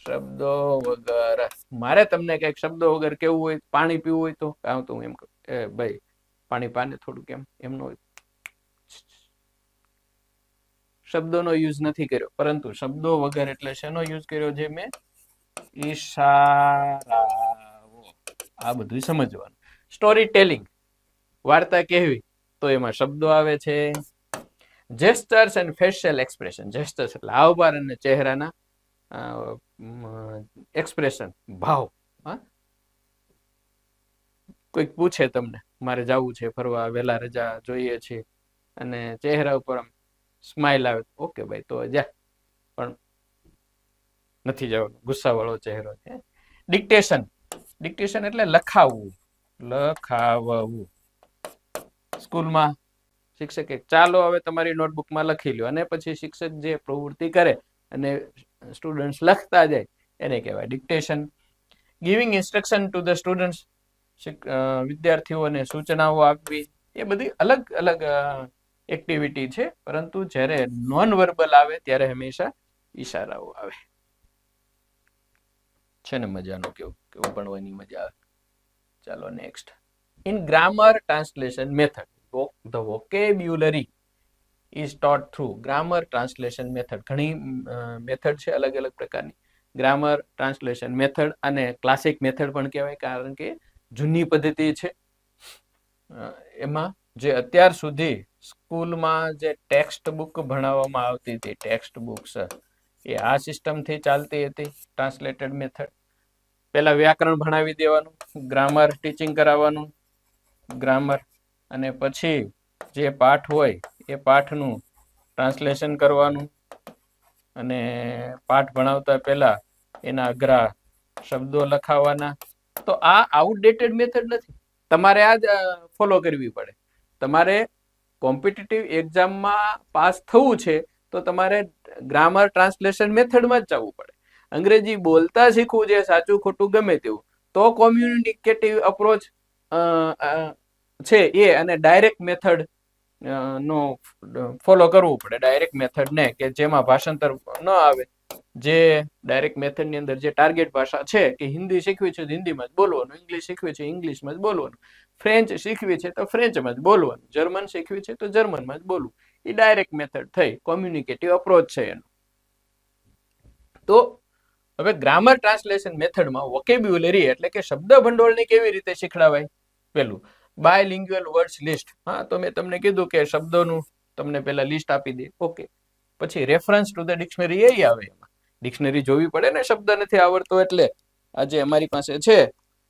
શબ્દો વગર. મારે તમને કઈક શબ્દો વગર કેવું હોય, પાણી પીવું હોય તો હું એમ કહું, એ ભાઈ પાણી પાને થોડું, કેમ એમનો હોય. શબ્દોનો યુઝ નથી કર્યો, પરંતુ શબ્દો વગર એટલે શેનો યુઝ કર્યો છે મેં? ઈશારાઓ. આ બધું સમજવાનું. સ્ટોરી ટેલિંગ, વાર્તા કહેવી, તો એમાં શબ્દો આવે છે. Gestures and facial expression. Gestures એટલે હાવભાવ અને ચહેરાના એક્સપ્રેશન, ભાવ. કોઈક પૂછે તમને, મારે જવું છે ફરવા, વહેલા રજા જોઈએ છે, અને ચહેરા ઉપર સ્માઇલ આવે, ઓકે ભાઈ તો જા, પણ નથી જવાનું, ગુસ્સા વાળો ચહેરો છે. ડિક્ટેશન. ડિક્ટેશન એટલે લખાવવું. સ્કૂલમાં શિક્ષકે ચાલો હવે તમારી નોટબુકમાં લખી લ્યો, અને પછી શિક્ષક જે પ્રવૃત્તિ કરે અને સ્ટુડન્ટ્સ લખતા જાય, એને કહેવાય dictation. Giving instruction to the students, વિદ્યાર્થીઓને સૂચનાઓ આપવી, એ બધી અલગ અલગ એક્ટિવિટી છે. પરંતુ જ્યારે નોન વર્બલ આવે ત્યારે હંમેશા ઈશારાઓ આવે. છે ને મજાનું? કેવું કેવું ભણવાની મજા આવે. ચાલો next. In grammar translation method the vocabulary is taught through grammar translation method. ઘણી મેથડ છે અલગ અલગ પ્રકારની. ગ્રામર ટ્રાન્સલેશન મેથડ અને ક્લાસિક મેથડ પણ કહેવાય, કારણ કે જૂની પદ્ધતિ છે. એમાં જે અત્યાર સુધી સ્કૂલમાં જે ટેક્સ્ટ બુક ભણાવવામાં આવતી હતી, ટેક્સ્ટ બુક્સ, એ આ સિસ્ટમથી ચાલતી હતી, ટ્રાન્સલેટેડ મેથડ. પહેલા વ્યાકરણ ભણાવી દેવાનું, ગ્રામર ટીચિંગ કરાવવાનું, ગ્રામર, અને પછી જે પાઠ હોય એ પાઠનું ટ્રાન્સલેશન કરવાનું, અને પાઠ ભણાવતા પહેલા એના અઘરા શબ્દો લખાવાના. તો આ આઉટડેટેડ મેથડ નથી, તમારે આ જ ફોલો કરવી પડે. તમારે કોમ્પિટિટિવ એક્ઝામમાં પાસ થવું છે તો તમારે ગ્રામર ટ્રાન્સલેશન મેથડમાં જ જવું પડે. અંગ્રેજી બોલતા શીખવું છે, સાચું ખોટું ગમે તેવું, તો કોમ્યુનિકેટિવ અપ્રોચ છે એ અને ડાયરેક્ટ મેથડ નો ફોલો કરવું પડે. ડાયરેક્ટ મેથડ ને કે જેમાં ભાષાંતર ન આવે, જે ડાયરેક્ટ મેથડ ની અંદર જે ટાર્ગેટ ભાષા છે, કે હિન્દી શીખવી છે તો હિન્દીમાં જ બોલવાનું, ઇંગ્લિશ શીખવી છે ઇંગ્લિશમાં જ બોલવાનું, ફ્રેન્ચ શીખવી છે તો ફ્રેન્ચમાં જ બોલવાનું, જર્મન શીખવી છે તો જર્મનમાં જ બોલવું. એ ડાયરેક્ટ મેથડ થઈ, કોમ્યુનિકેટિવ અપ્રોચ છે એનો. તો હવે ગ્રામર ટ્રાન્સલેશન મેથડમાં વોકેબ્યુલરી એટલે કે શબ્દ ભંડોળને કેવી રીતે શીખડાવાય? પેલું બાયલિંગ્યુઅલ વર્ડ્સ લિસ્ટ. હા, તો મેં તમને કીધું કે શબ્દોનું તમને પેલા લિસ્ટ આપી દે, ઓકે. પછી રેફરન્સ ટુ ધ ડિક્શનરી એ આવે. એમાં ડિક્શનરી જોવી પડે ને, શબ્દ નથી આવડતો એટલે. આજે અમારી પાસે છે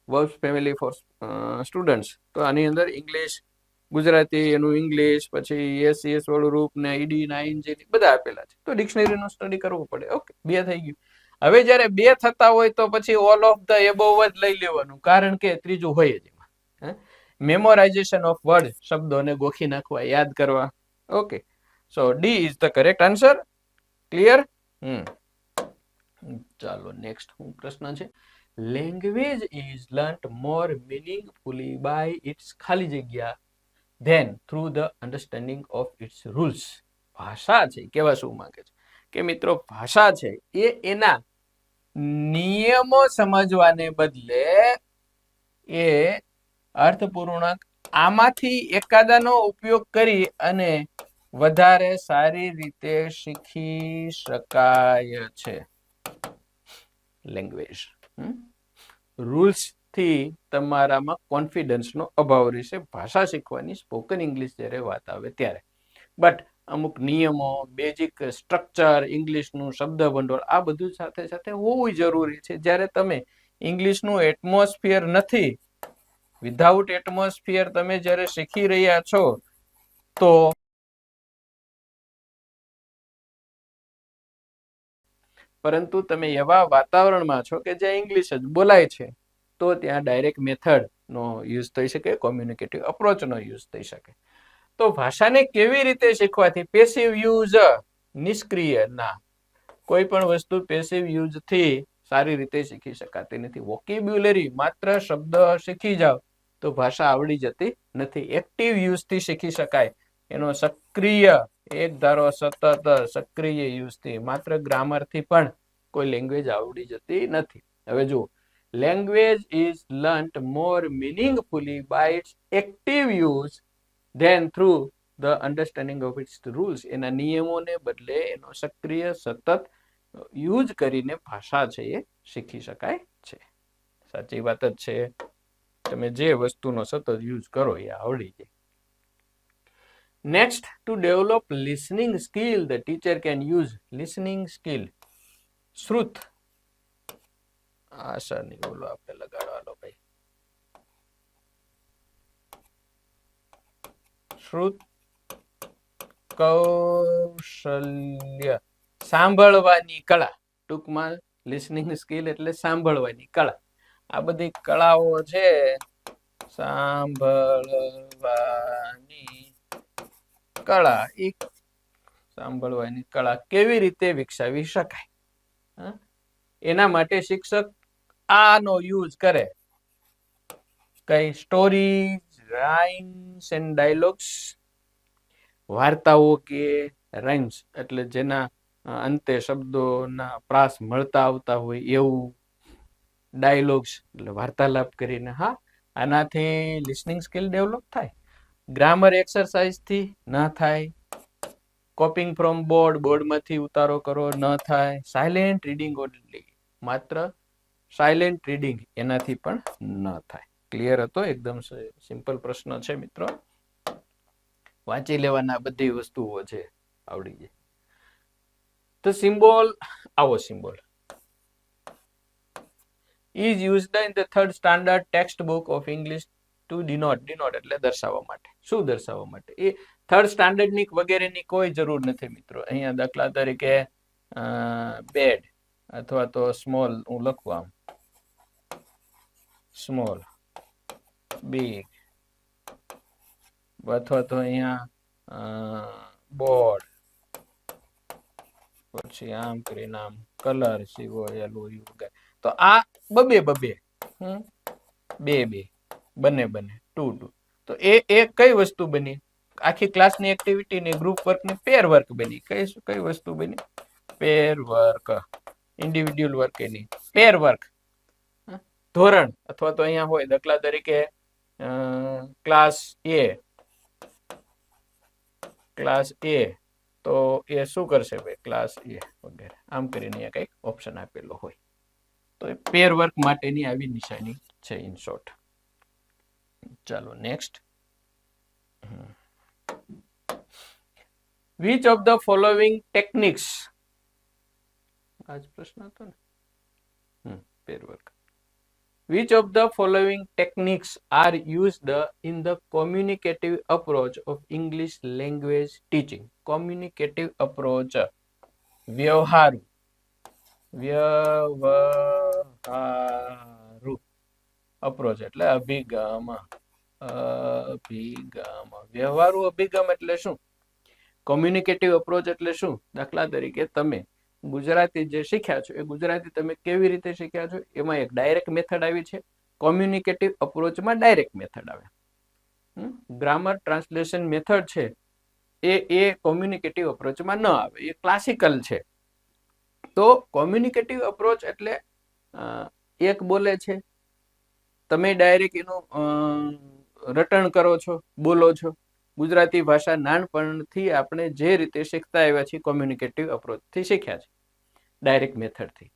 વર્બ્સ ફેમિલી ફોર સ્ટુડન્ટ્સ, તો આની અંદર ઇંગ્લિશ, ગુજરાતી, એનું ઇંગ્લિશ, પછી એસ વાળું રૂપ ને ઈડી ના ING બધા આપેલા છે. તો ડિક્શનરીનો સ્ટડી કરવો પડે. ઓકે, 2 થઈ ગયું. હવે જ્યારે 2 થતા હોય તો પછી ઓલ ઓફ ધ એબોવ જ લઈ લેવાનું, કારણ કે ત્રીજું હોય જ એમાં. મેમોરાઇઝેશન ઓફ વર્ડ, શબ્દોને ગોખી નાખવા, યાદ કરવા. Okay, so D is the correct answer. Clear? ચાલો નેક્સ્ટ પ્રશ્ન છે. Language is learnt more meaningfully by its ખાલી જગ્યા than through the understanding of its rules. ભાષા છે, કેવા શું માંગે છે કે મિત્રો, ભાષા છે એ એના નિયમો સમજવાને બદલે એ અર્થપૂર્ણક આમાંથી એકાદાનો ઉપયોગ કરી અને વધારે સારી રીતે શીખી શકાય છે. લેંગ્વેજ રૂલ્સ થી તમારામાં કોન્ફિડન્સનો અભાવ રહેશે ભાષા શીખવાની, સ્પોકન ઇંગ્લિશ જ્યારે વાત આવે ત્યારે. બટ અમુક નિયમો, બેઝિક સ્ટ્રક્ચર, ઇંગ્લિશનું શબ્દ ભંડોળ, આ બધું સાથે સાથે હોવું જરૂરી છે. જ્યારે તમે ઇંગ્લિશનું એટમોસ્ફિયર નથી, વિધાઉટ એટમોસ્ફિયર તમે જ્યારે શીખી રહ્યા છો, તો પરંતુ તમે એવા વાતાવરણમાં છો કે જ્યાં ઇંગ્લિશ જ બોલાય છે, તો ત્યાં ડાયરેક્ટ મેથડ નો યુઝ થઈ શકે, કોમ્યુનિકેટિવ અપ્રોચ નો યુઝ થઈ શકે. તો ભાષાને કેવી રીતે શીખવાથી? પેસિવ યુઝ, નિષ્ક્રિય ના. કોઈ પણ વસ્તુ પેસિવ યુઝ થી સારી રીતે શીખી શકાતી નથી. વોકેબ્યુલરી માત્ર શબ્દ શીખી જાવ તો ભાષા આવડી જતી નથી. એક્ટિવ યુઝ થી શીખી શકાય. એનો સક્રિય, એક ધારો સતત સક્રિય યુઝ થી, માત્ર ગ્રામર થી પણ કોઈ લેંગ્વેજ આવડી જતી નથી. હવે જુઓ, language is learnt more meaningfully by its active use than through the understanding of its rules. એના નિયમોને બદલે એનો સક્રિય સતત યુઝ કરીને ભાષા છે એ શીખી શકાય છે. સાચી વાત જ છે. તમે જે વસ્તુનો સતત યુઝ કરો એ આવડી જાય. Next, to develop listening skill the teacher can use listening skill. શ્રુત, આશા નહીં બોલો, આપણે લગાડવાનો ભાઈ. શ્રુત કૌશલ્ય, સાંભળવાની કળા. ટૂંકમાં લિસનિંગ સ્કિલ એટલે સાંભળવાની કળા. આ બધી કળાઓ છે, સાંભળવાની કળા, સાંભળવાની કળા કેવી રીતે વિકસાવી શકાય? એના માટે શિક્ષક આનો યુઝ કરે. કઈ સ્ટોરીઝ, રાઇમ્સ એન્ડ ડાયલોગ્સ, વાર્તાઓ કે રાઇમ્સ એટલે જેના અંતે શબ્દોના પ્રાસ મળતા આવતા હોય એવું, ડાયલોગ્સ એટલે વાર્તાલાપ કરીને. હા, આનાથી લિસનિંગ સ્કિલ ડેવલપ થાય. ગ્રામર એક્સરસાઇઝ થી ન થાય. કોપિંગ ફ્રોમ બોર્ડમાંથી ઉતારો કરો ન થાય. સાયલેન્ટ રીડિંગ ઓનલી, માત્ર સાયલેન્ટ રીડિંગ એનાથી પણ ન થાય. ક્લિયર હતો? એકદમ સિમ્પલ પ્રશ્ન છે મિત્રો, વાંચી લેવાના, બધી વસ્તુઓ છે આવડી જાય. તો સિમ્બોલ, આવો symbol is used in the third standard textbook of English to denote એટલે દર્શાવવા માટે. શું દર્શાવવા માટે? એ થર્ડ સ્ટાન્ડર્ડ ની વગેરેની કોઈ જરૂર નથી મિત્રો. અહીંયા દાખલા તરીકે બેડ અથવા તો સ્મોલ હું લખું, આમ સ્મોલ, બિગ, અથવા તો અહીંયા બોર્ડ, પછી આમ કરીને આમ કલર, તો આ બબે બે બને ટુ. તો એ કઈ વસ્તુ બની? આખી ક્લાસની એક્ટિવિટી ની, ગ્રુપ વર્ક ની પેર વર્ક બની. કઈ વસ્તુ બની? પેર વર્ક. ઇન્ડિવિડ્યુઅલ વર્ક એની પેર વર્ક. ધોરણ અથવા તો અહીંયા હોય દાખલા તરીકે ક્લાસ એ, તો એ શું કરશે ભાઈ? ક્લાસ એ વગેરે આમ કરીને અહીંયા કઈક ઓપ્શન આપેલો હોય. તો એ પેર વર્ક માટેની આવી નિશાની છે ઇન શોર્ટ. ચાલો next. which of the following techniques, આજ પ્રશ્ન હતો ને, પેર work. which of the following techniques are used in the communicative approach of English language teaching? communicative approach, વ્યવહારુ અપ્રોચ એટલે અભિગમ. વ્યવહારુ અભિગમ એટલે શું? કોમ્યુનિકેટિવ અપ્રોચ એટલે શું? દાખલા તરીકે તમે ગુજરાતી જે શીખ્યા છો એ ગુજરાતી તમે કેવી રીતે શીખ્યા છો? એમાં એક ડાયરેક્ટ મેથડ આવી છે. કોમ્યુનિકેટિવ અપ્રોચમાં ડાયરેક્ટ મેથડ આવે. ગ્રામર ટ્રાન્સલેશન મેથડ છે એ કોમ્યુનિકેટિવ અપ્રોચમાં ન આવે, એ ક્લાસિકલ છે. તો કોમ્યુનિકેટિવ અપ્રોચ એટલે એક બોલે છે, તમે ડાયરેક્ટ એનું રટણ કરો છો, બોલો છો. ગુજરાતી ભાષા નાનપણથી આપણે જે રીતે શીખતા આવ્યા છીએ કોમ્યુનિકેટિવ અપ્રોચથી શીખ્યા છે, ડાયરેક્ટ મેથડથી.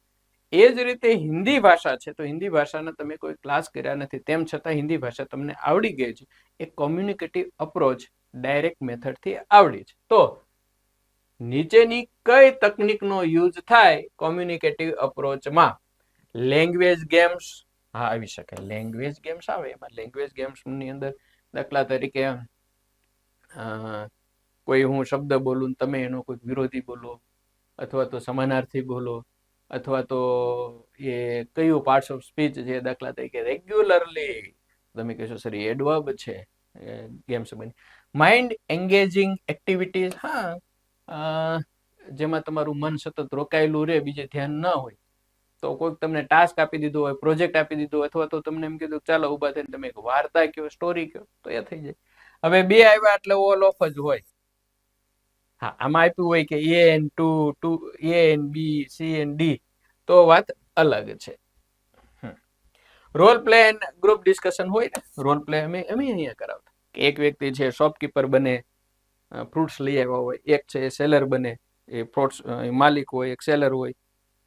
એ જ રીતે હિન્દી ભાષા છે, તો હિન્દી ભાષાના તમે કોઈ ક્લાસ કર્યા નથી, તેમ છતાં હિન્દી ભાષા તમને આવડી ગઈ છે. એ કોમ્યુનિકેટિવ અપ્રોચ ડાયરેક્ટ મેથડથી આવડી છે. તો નીચેની કઈ તકનીકનો યુઝ થાય કોમ્યુનિકેટિવ અપ્રોચમાં? લેંગ્વેજ ગેમ્સ, હા આવી શકે, લેંગ્વેજ ગેમ્સ આવે. એમાં લેંગ્વેજ ગેમ્સ ની અંદર દાખલા તરીકે કોઈ હું શબ્દ બોલું, તમે એનો કોઈ વિરોધી બોલો, અથવા તો સમાનાર્થી બોલો, અથવા તો એ કયું પાર્ટ્સ ઓફ સ્પીચ છે, દાખલા તરીકે રેગ્યુલરલી, તમે કહેશો સર એડવર્બ છે. ગેમ્સ બની. માઇન્ડ એન્ગેજિંગ એક્ટિવિટીઝ, હા, જેમાં તમારું મન સતત રોકાયેલું રહે, બીજે ધ્યાન ન હોય. તો કોઈક તમને ટાસ્ક આપી દીધો હોય, પ્રોજેક્ટ આપી દીધો હોય, અથવા તો તમને એમ કીધું ચાલો ઉભા થઈને તમે એક વાર્તા કહો, સ્ટોરી કહો, તો એ થઈ જાય. હવે બે આવ્યા એટલે ઓલ ઓફ જ હોય. હા, આમાં આપ્યું હોય કે a an to a an B C and D, તો વાત અલગ છે. Role play and group discussion હોય ને, રોલ પ્લે અમે અહીંયા કરાવતા કે એક વ્યક્તિ છે શોપકીપર બને, ફ્રૂટ્સ લઈ આવ્યા હોય, એક છે સેલર બને, એ ફ્રૂટ્સ માલિક હોય, એક સેલર હોય,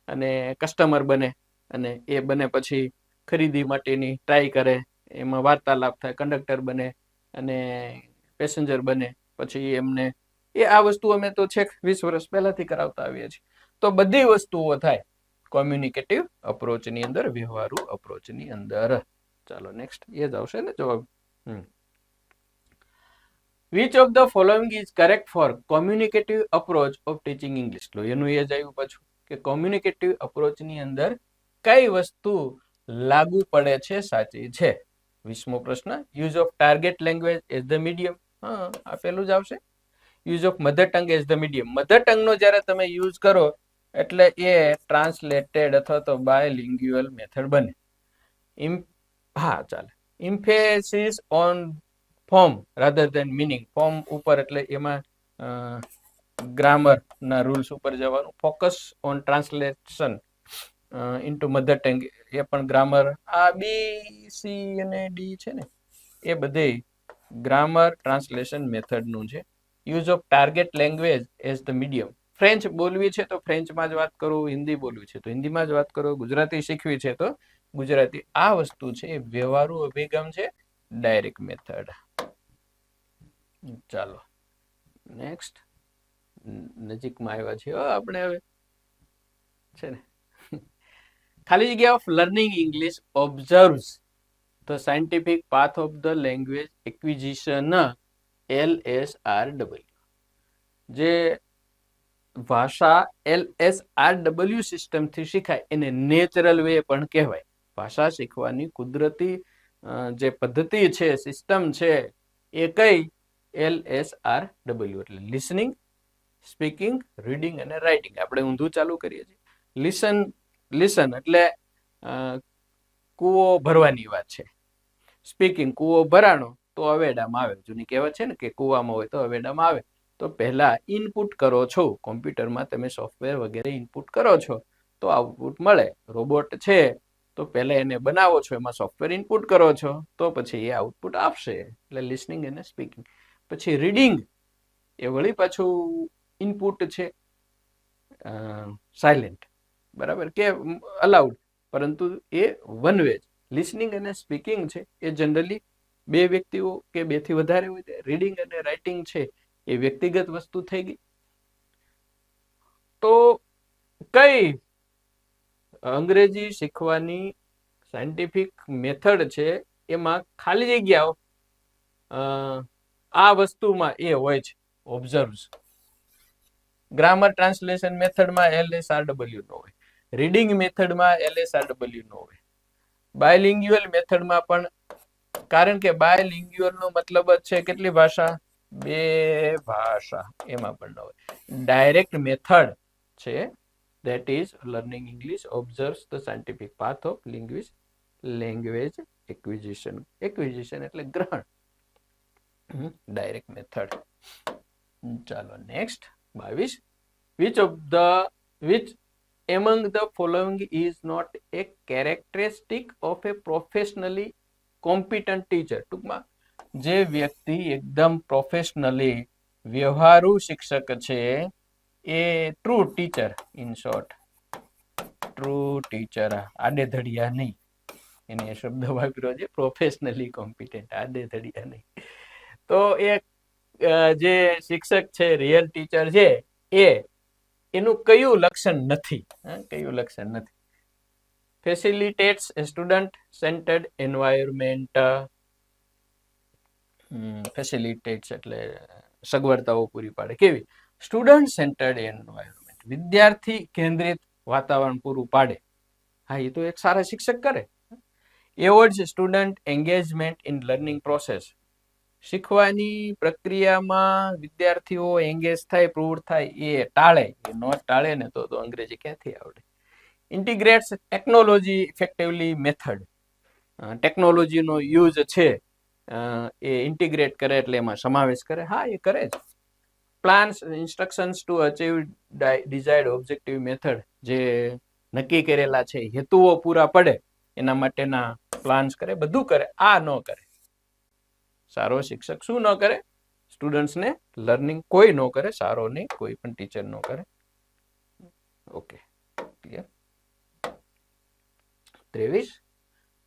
અને કસ્ટમર બને, અને એ બને પછી ખરીદી માટેની ટ્રાય કરે, એમાં વાર્તાલાપ થાય, કંડક્ટર બને અને પેસેન્જર બને, પછી એમને આ વસ્તુ અમે તો છેક 20 વર્ષ પહેલાથી કરાવતા આવીએ છીએ. તો બધી વસ્તુઓ થાય કોમ્યુનિકેટિવ અપ્રોચની અંદર, વ્યવહારુ અપ્રોચની અંદર. ચાલો નેક્સ્ટ, એ જ આવશે ને જવાબ. Which of the following is correct for communicative approach of teaching English? લો એનું એ જ આવ્યું પાછું કે કોમ્યુનિકેટિવ અપ્રોચની અંદર કઈ વસ્તુ લાગુ પડે છે, સાચી છે. 20મો પ્રશ્ન, use of target language as the medium. હા, આપેલું જ આવશે. Use of mother tongue as the medium. Mother tongue નો જ્યારે તમે યુઝ કરો એટલે એ ટ્રાન્સલેટેડ અથવા તો બાયલિંગ્યુઅલ મેથડ બને. હા ચાલે. Emphasis on form rather than meaning. Form ઉપર એટલે એમાં ગ્રામર ના રૂલ્સ ઉપર જવાનું. Focus on translation into mother tongue, એ પણ ગ્રામર. આ બી સી અને ડી છે ને, એ બધે ગ્રામર ટ્રાન્સલેશન મેથડનું છે. Use of target language as the medium. French બોલવી છે તો ફ્રેન્ચમાં જ વાત કરો, હિન્દી બોલવી છે તો હિન્દીમાં જ વાત કરો, ગુજરાતી શીખવી છે તો ગુજરાતી. આ વસ્તુ છે એ વ્યવહારુ અભિગમ છે, ડાયરેક્ટ મેથડ. ચાલો નેક્સ્ટ. નજીકમાં આવ્યા છે આપણે હવે, છે ને. ખાલી જગ્યા of learning English observes the scientific path of the language acquisition, LSRW. જે ભાષા LSRW સિસ્ટમથી શીખાય એને નેચરલ વે પણ કહેવાય. ભાષા શીખવાની કુદરતી જે પદ્ધતિ છે, સિસ્ટમ છે, એ કઈ? LSRW. એટલે લિસનિંગ, સ્પીકિંગ, રીડિંગ અને રાઇટિંગ. આપણે ઊંધું ચાલુ કરીએ છીએ. લિસન એટલે કૂવો ભરવાની વાત છે. સ્પીકિંગ, કૂવો ભરાણો તો અવેડામાં આવે. જૂની કહેવત છે ને કે કૂવામાં હોય તો અવેડામાં આવે. તો પહેલા ઇનપુટ કરો છો, કોમ્પ્યુટરમાં તમે સોફ્ટવેર વગેરે ઇનપુટ કરો છો તો આઉટપુટ મળે. રોબોટ છે તો પહેલા એને બનાવો છો, એમાં સોફ્ટવેર ઇનપુટ કરો છો તો પછી એ આઉટપુટ આપશે. એટલે લિસનિંગ અને સ્પીકિંગ. પછી રીડિંગ, એ વળી પાછું ઇનપુટ છે, સાયલેન્ટ, બરાબર કે અલાઉડ, પરંતુ એ વન વે. લિસનિંગ અને સ્પીકિંગ છે એ જનરલી બે વ્યક્તિઓ કે બેથી વધારે હોય. રીડિંગ અને રાઇટિંગ છે એ વ્યક્તિગત વસ્તુ થઈ ગઈ. તો કઈ અંગ્રેજી શીખવાની સાયન્ટિફિક મેથડ છે એમાં ખાલી જગ્યાઓ આ વસ્તુમાં એ હોય છે, ઓબ્ઝર્વ્સ. ગ્રામર ટ્રાન્સલેશન મેથડમાં LSRW નો હોય. રીડિંગ મેથડમાં LSRW નો હોય. બાયલિંગ્યુઅલ મેથડમાં પણ, કારણ કે બાયલિંગ્યુઅલ નો મતલબ જ છે કેટલી ભાષા? બે ભાષા. એમાં પણ ન હોય. ડાયરેક્ટ મેથડ છે, that is learning English observes the scientific path of language acquisition. Acquisition એટલે ગ્રહણ. Direct method. ચાલો next 22. which among the following is not a characteristic of a professionally competent teacher? ટૂંકમાં જે વ્યક્તિ એકદમ પ્રોફેશનલી વ્યવહારુ શિક્ષક છે એ true teacher. In short, true teacher. આડેધડિયા નહીં. એને શબ્દ વાપર્યો છે, પ્રોફેશનલી કોમ્પિટન્ટ. આડેધડિયા નહીં. તો એ જે શિક્ષક છે, રિયલ ટીચર છે, એનું કયું લક્ષણ નથી? કયું લક્ષણ નથી? ફેસિલિટેટ્સ સ્ટુડન્ટ સેન્ટર્ડ એન્વાયરમેન્ટ. ફેસિલિટેટ્સ એટલે સગવડતાઓ પૂરી પાડે. કેવી? સ્ટુડન્ટ સેન્ટર્ડ એન્વાયરમેન્ટ, વિદ્યાર્થી કેન્દ્રિત વાતાવરણ પૂરું પાડે. હા, એ તો એક સારા શિક્ષક કરે. Awards student engagement in learning process. શીખવાની પ્રક્રિયામાં વિદ્યાર્થીઓ એંગેજ થાય, પ્રવૃત્ત થાય, એ ટાળે. એ ન ટાળે ને તો અંગ્રેજી ક્યાંથી આવડે? ઇન્ટિગ્રેટ્સ ટેકનોલોજી ઇફેક્ટિવલી મેથડ. ટેકનોલોજીનો યુઝ છે એ ઇન્ટિગ્રેટ કરે એટલે એમાં સમાવેશ કરે. હા, એ કરે જ. Plans instructions to achieve desired objective method. જે નક્કી કરેલા છે હેતુઓ પૂરા પડે એના માટેના પ્લાન્સ કરે, બધું કરે. આ ન કરે. સારો શિક્ષક શું ન કરે? સ્ટુડન્ટ્સને લર્નિંગ કોઈ ન કરે. સારો નહીં, કોઈ પણ ટીચર ન કરે. Okay, clear. 23.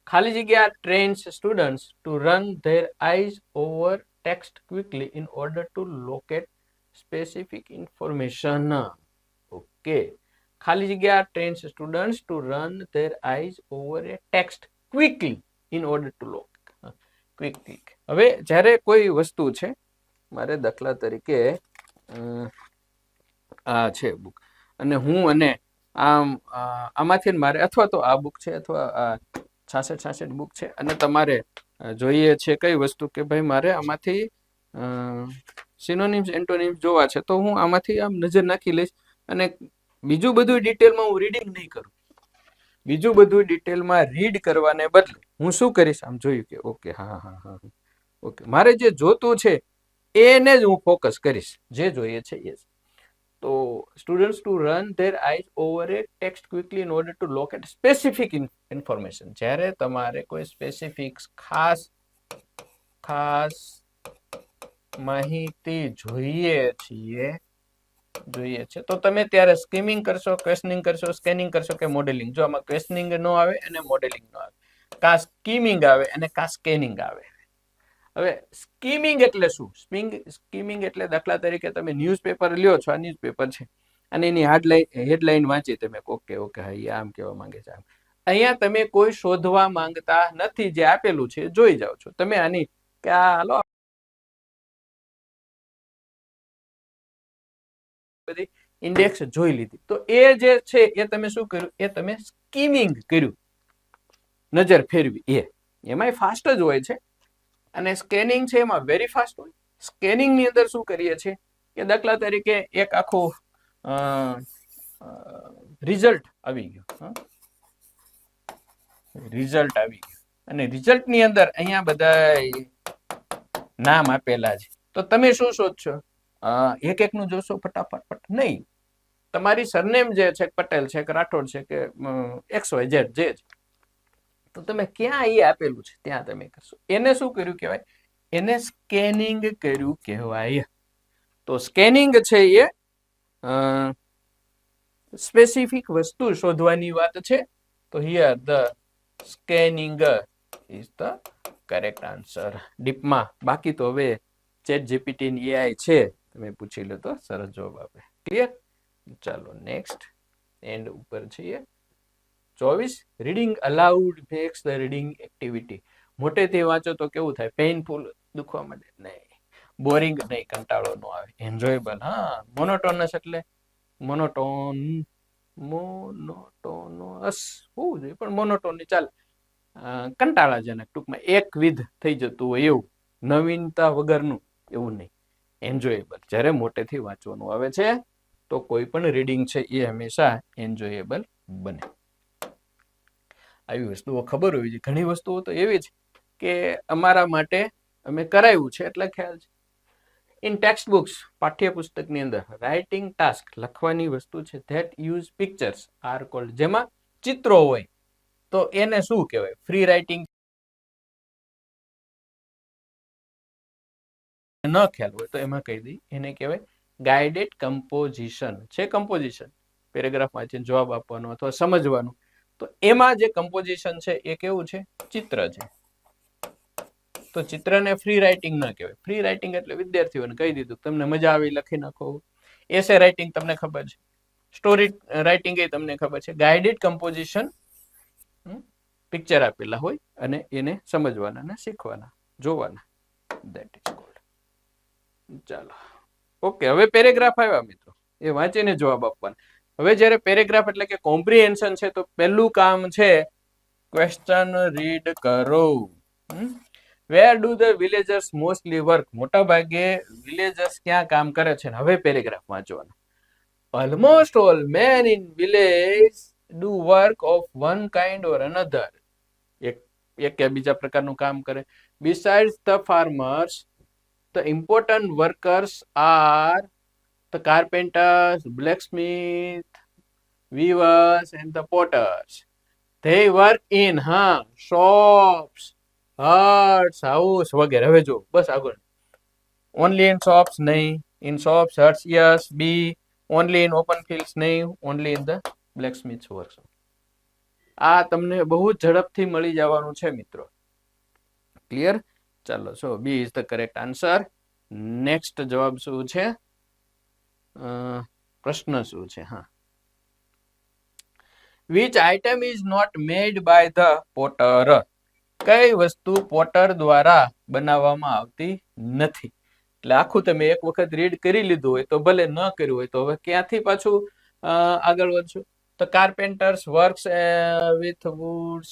ખાલી જગ્યા trains students to run their eyes over text quickly in order to locate specific information. Okay, ખાલી જગ્યા trains students to run their eyes over a text quickly in order to locate. Quick. હવે જ્યારે કોઈ વસ્તુ છે, મારે દાખલા તરીકે આ છે બુક, અને હું અને આમાંથી મારે, અથવા તો આ બુક છે, અથવા આ 66 બુક છે, અને તમારે જોઈએ છે કઈ વસ્તુ કે ભાઈ મારે આમાંથી સિનોનિમ્સ એન્ટોનિમ્સ જોવા છે, તો હું આમાંથી આમ નજર નાખી લઈશ અને બીજું બધું ડિટેલમાં હું રીડિંગ નહીં કરું. બીજું બધું ડિટેલમાં રીડ કરવાને બદલે હું શું કરીશ, આમ જોયું કે ઓકે હા હા હા ઓકે, મારે જે જોતું છે એને જ હું ફોકસ કરીશ, જે જોઈએ છે એ. તો students to run their eyes over a text quickly in order to locate specific information. જ્યારે તમારે કોઈ સ્પેસિફિક ખાસ માહિતી જોઈએ છે તો તમે ત્યારે સ્કીમિંગ કરશો, ક્વેશ્ચનિંગ કરશો, સ્કેનિંગ કરશો કે મોડેલિંગ. જો આમાં ક્વેશ્ચનિંગ ન આવે અને મોડેલિંગ ન આવે, કા સ્કીમિંગ આવે અને કા સ્કેનિંગ આવે. હવે સ્કીમિંગ એટલે શું? સ્કીમિંગ એટલે દાખલા તરીકે તમે ન્યૂઝપેપર લ્યો છો, આ ન્યૂઝપેપર છે અને એની હેડલાઇન વાંચી તમે, ઓકે ઓકે હા એ આમ કહેવા માંગે છે. અહીંયા તમે કોઈ શોધવા માંગતા નથી, જે આપેલું છે જોઈ જાઓ છો તમે. આની કે હાલો બધી ઇન્ડેક્સ જોઈ લીધી, તો એ જે છે એ તમે શું કર્યું, એ તમે સ્કીમિંગ કર્યું, નજર ફેરવી. એમાંય ફાસ્ટ જ હોય છે અને સ્કેનિંગ છે એમાં વેરી ફાસ્ટ હોય. સ્કેનિંગ ની અંદર શું કરીએ છીએ કે દાખલા તરીકે એક આખું રિઝલ્ટ આવી ગયું, અને રિઝલ્ટ ની અંદર અહીંયા બધા નામ આપેલા છે. તો તમે શું શોધશો? એક એક નું જોશો ફટાફટ? નહીં. તમારી સરનેમ જે છે, પટેલ છે કે રાઠોડ છે કે XYZ જે છે, તો તમે ક્યાં એ આપેલું છે ત્યાં તમે કરશો. એને શું કર્યું કહેવાય? એને સ્કેનિંગ કર્યું કહેવાય. તો સ્કેનિંગ છે એ સ્પેસિફિક વસ્તુ શોધવાની વાત છે. તો here the scanning is the correct answer. ડીપમાં બાકી તો હવે ચેટ જીપીટી ની AI છે, તમે પૂછી લો તો સરસ જવાબ આપે. ક્લિયર? ચાલો નેક્સ્ટ એન્ડ ઉપર છીએ. 24 reading allowed max the reading activity. મોટેથી વાંચો તો કેવું થાય? પેઇનફુલ, દુખવા માંડે? નહીં. બોરિંગ નહીં, કંટાળો ન આવે. એન્જોયબલ. હા. મોનોટોનસ એટલે મોનોટોનસ હોવું જોઈએ, પણ મોનોટોની ચાલે. કંટાળાજનક, ટૂંકમાં એકવિધ થઈ જતું હોય એવું, નવીનતા વગરનું એવું નહીં. એન્જોયેબલ. જ્યારે મોટેથી વાંચવાનું આવે છે તો કોઈ પણ રીડિંગ છે એ હંમેશા એન્જોયેબલ બને. આવી વસ્તુઓ ખબર હોવી જોઈએ. ઘણી વસ્તુઓ તો એવી છે કે અમારા માટે અમે કરાવ્યું છે એટલે ખ્યાલ છે. ઇન ટેક્સ્ટ બુક્સ, પાઠ્યપુસ્તકની અંદર રાઇટિંગ ટાસ્ક, લખવાની વસ્તુ છે, that use pictures are called, જેમાં ચિત્રો હોય તો એને શું કહેવાય? ફ્રી રાઇટિંગ ન ખ્યાલ હોય તો એમાં કહી દઈ, એને કહેવાય ગાઈડેડ કમ્પોઝિશન. છે કમ્પોઝિશન, પેરેગ્રાફ વાંચીને જવાબ આપવાનો અથવા સમજવાનું. તો એમાં જે કમ્પોઝિશન છે એ કેવું છે? ચિત્ર છે. તો ચિત્રને ફ્રી રાઇટિંગ ન કહેવાય. ફ્રી રાઇટિંગ એટલે વિદ્યાર્થીઓને કહી દીધું તમને મજા આવી લખી નાખો. એસે રાઇટિંગ તમને ખબર છે, સ્ટોરી રાઇટિંગ એ તમને ખબર છે. ગાઈડેડ કમ્પોઝિશન પિક્ચર આપેલા હોય અને એને સમજવાના ને શીખવાના, જોવાના. That is called. ચાલો ઓકે, હવે પેરેગ્રાફ આવ્યા મિત્રો, એ વાંચીને જવાબ આપવાના. હવે જ્યારે પેરેગ્રાફ એટલે કે કોમ્પ્રિહેન્શન છે, તો પહેલું કામ છે ક્વેશ્ચન રીડ કરો. Where do the villagers mostly work? મોટા ભાગે વિલેજર્સ ક્યાં કામ કરે છે? હવે પેરેગ્રાફ વાંચવાનો. Almost all man in village do work of one kind or another. એક કે બીજા પ્રકારનું કામ કરે. Besides the farmers, the important workers are the carpenters, blacksmith, weavers and the potters. They work in shops, huts, house વગેરે. હવે જો બસ આગળ. Only in shops નહીં, in shops, huts yes, be only in open fields નહીં, only in the blacksmith's workshop. આ તમને બહુ ઝડપથી મળી જવાનું છે મિત્રો. ક્લિયર? ચાલો, so B is the correct answer. Next જવાબ શું છે? પ્રશ્ન શું છે? હા, which item is not made by the potter? કઈ વસ્તુ પોટર દ્વારા બનાવવામાં આવતી નથી? એટલે આખું તમે એક વખત રીડ કરી લીધું હોય તો ભલે, ન કર્યું હોય તો હવે ક્યાંથી પાછું આગળ વધશો? તો કાર્પેન્ટર્સ વર્ક્સ વિથ વુડ્સ,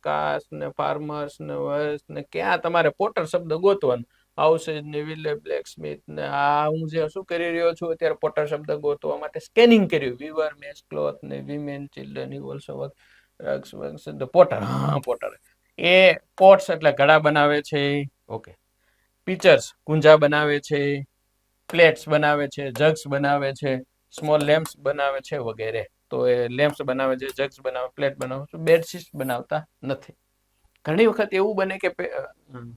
કાસ્ટ ને ફાર્મર્સ ને વર્સ ને, ક્યાં તમારે પોટર શબ્દ ગોતવાનો. હાઉસીસ ને વિલે બ્લેક સ્મિથ ને આ હું જે શું કરી રહ્યો છું અત્યારે પોટર શબ્દ ગોતવા માટે સ્કેનિંગ કર્યું. વીવર મેસ ક્લોથ ને women children he also work Potter. હા પોટર. એ પોટ્સ એટલે ઘડા બનાવે છે. ઓકે. પિચર્સ કુંજા બનાવે છે, પ્લેટ્સ બનાવે છે, જગ્સ બનાવે છે, સ્મોલ લેમ્પ્સ બનાવે છે વગેરે. તો એ લેમ્પ્સ બનાવે છે, જગ્સ બનાવે, પ્લેટ બનાવે છે, બેડશીટ બનાવતા નથી. ઘણી વખત એવું બને કે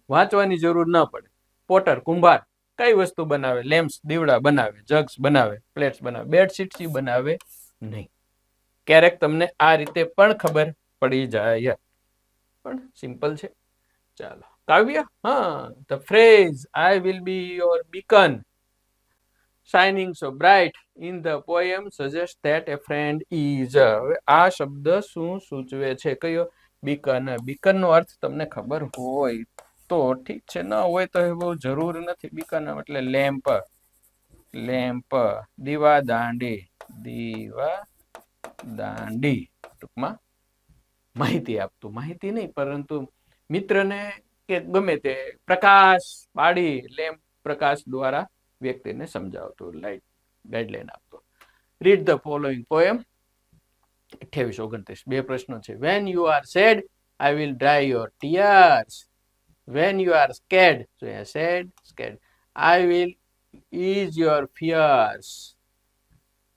વાંચવાની જરૂર ન પડે. પોટર કુંભાર કઈ વસ્તુ બનાવે? લેમ્પ્સ દીવડા બનાવે, જગ્સ બનાવે, પ્લેટ્સ બનાવે, બેડશીટ બનાવે નહીં. ક્યારેક તમને આ રીતે પણ ખબર પડી જાય, પણ સિમ્પલ છે. ચાલો કાવ્ય. હા, the phrase I will be your beacon shining so bright in the poem suggests that a friend is. હવે આ શબ્દ શું સૂચવે છે? કયો? બીકન. બીકન નો અર્થ તમને ખબર હોય તો ઠીક છે, ન હોય તો બહુ જરૂર નથી. બીકન એટલે લેમ્પ. લેમ્પ, દીવા દાંડી. દીવા દાંડી ટૂંકમાં માહિતી આપતું. માહિતી નહીં પરંતુ મિત્રને કે ગમે તે પ્રકાશ પાડી લેમ્પ પ્રકાશ દ્વારા વ્યક્તિને સમજાવતો, લાઈટ ગાઈડલાઈન આપતો. Read the following poem. 28-29 બે પ્રશ્નો છે. When you are sad I will dry your tears. When you are scared, so sad scared, I will ease your fears.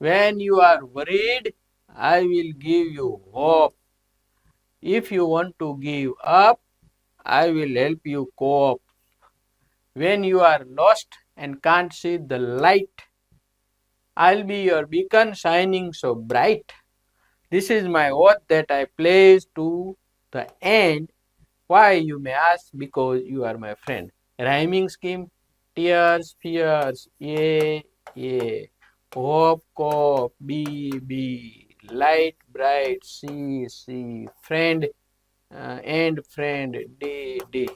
When you are worried, I will give you hope. If you want to give up, I will help you cope. When you are lost and can't see the light, I'll be your beacon shining so bright. This is my oath that I place to the end. Why, you may ask? Because you are my friend. Rhyming scheme: tears, fears, yeah. Hope, cope, be. Light, bright, see. Friend, and friend, day.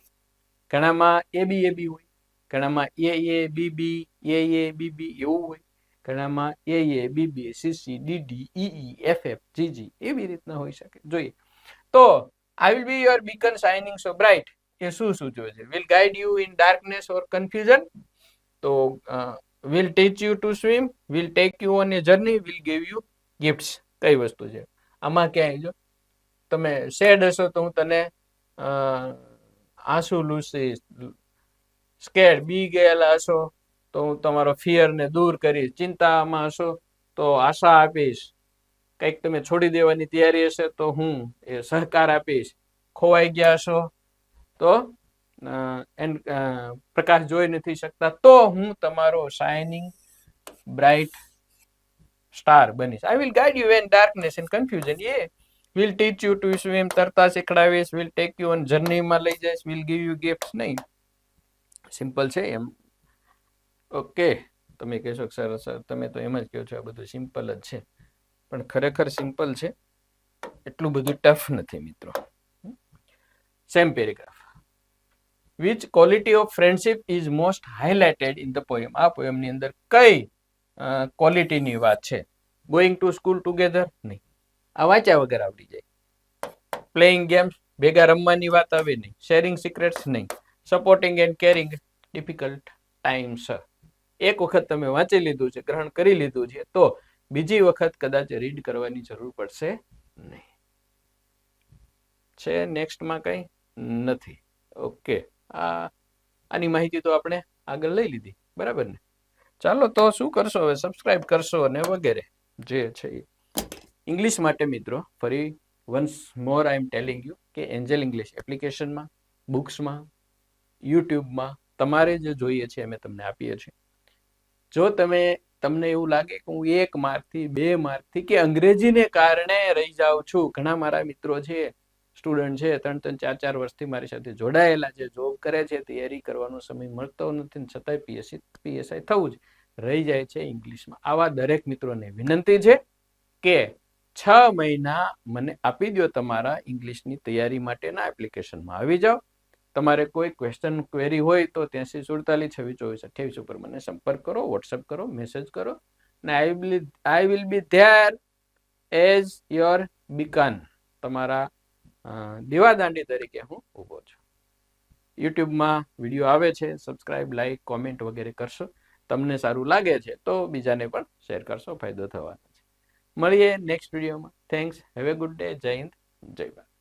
ઘણામાં એબી હોય, ઘણામાં એ BB એવું હોય, ઘણામાં એ BB CC DD ઈ FF જીજી એવી રીતના હોઈ શકે. જોઈએ તો I will be your beacon shining so bright એ શું સૂચવે છે? will guide you in darkness or confusion. તો will teach you to swim, will take you on a journey, will give you gifts. કઈ વસ્તુ છે આમાં? ક્યાંય જો તમે સેડ હશો તો હું તને આંસુ લૂસીશ. સ્કેડ બી ગયેલા હશો તો હું તમારો ફિયર ને દૂર કરીશ. ચિંતામાં હશો તો આશા આપીશ. કંઈક તમે છોડી દેવાની તૈયારી હશે તો હું એ સહકાર આપીશ. ખોવાઈ ગયા હશો તો પ્રકાશ જોઈ નથી શકતા તો હું તમારો શાઇનિંગ બ્રાઇટ સ્ટાર બનીશ. I will guide you in darkness and confusion. I will teach you to swim, તરતા શીખડાવીશ. વિલ ટેક યુ ઓન જર્નીમાં લઈ જઈશ. Will give you gift. નહીં, સિમ્પલ છે એમ. ઓકે, તમે કહેશો સર તમે તો એમ જ કહો છો આ બધું સિમ્પલ જ છે, પણ ખરેખર સિમ્પલ છે, એટલું બધું ટફ નથી મિત્રો. Same paragraph. Which quality of friendship is most highlighted in the poem. આ પોએમની અંદર કઈ ક્વોલિટીની વાત છે? Going to school together? નહીં, આ વાંચ્યા વગર આવડી જાય. પ્લેઇંગ ગેમ્સ, ભેગા રમવાની વાત આવે નહીં. Sharing secrets? નહીં. Supporting and caring difficult times. એક વખત તમે વાંચી લીધું છે, ગ્રહણ કરી લીધું છે, તો બીજી વખત કદાચ રીડ કરવાની જરૂર પડશે નહીં. છે નેક્સ્ટમાં કઈ નથી. ઓકે, આની માહિતી તો આપણે આગળ લઈ લીધી, બરાબર ને? ચાલો તો શું કરશો હવે? સબસ્ક્રાઇબ કરશો અને વગેરે જે છે. ઇંગ્લિશ માટે મિત્રો ફરી once more I M telling you કે એન્જલ ઇંગ્લિશ એપ્લિકેશનમાં, બુક્સમાં, યુટ્યુબમાં તમારે જે જોઈએ છે અમે તમને આપીએ છીએ. જો તમને એવું લાગે કે હું 1 માર્કથી 2 માર્કથી કે અંગ્રેજીને કારણે રહી જાઉં છું, ઘણા મારા મિત્રો છે, સ્ટુડન્ટ છે, 3-4 વર્ષથી મારી સાથે જોડાયેલા છે, જોબ કરે છે, તૈયારી કરવાનો સમય મળતો નથી, છતાંય પીએસઆઈ થવું જ રહી જાય છે ઇંગ્લિશમાં. આવા દરેક મિત્રોને વિનંતી છે કે 6 મહિના મને આપી દો તમારા ઇંગ્લિશની તૈયારી માટેના એપ્લિકેશનમાં આવી જાઓ. તમારે કોઈ ક્વેશ્ચન ક્વેરી હોય તો 83-47-26-24-28 ઉપર મને સંપર્ક કરો, વોટ્સઅપ કરો, મેસેજ કરો, અને I will be there as your beacon. તમારા દીવાદાંડી તરીકે હું ઊભો છું. યુટ્યુબમાં વિડીયો આવે છે, સબસ્ક્રાઇબ, લાઇક, કોમેન્ટ વગેરે કરશો. તમને સારું લાગે છે તો બીજાને પણ શેર કરશો, ફાયદો થવાનો છે. મળીએ નેક્સ્ટ વિડીયોમાં. Thanks. Have a good day. જય હિન્દ, જય ભારત.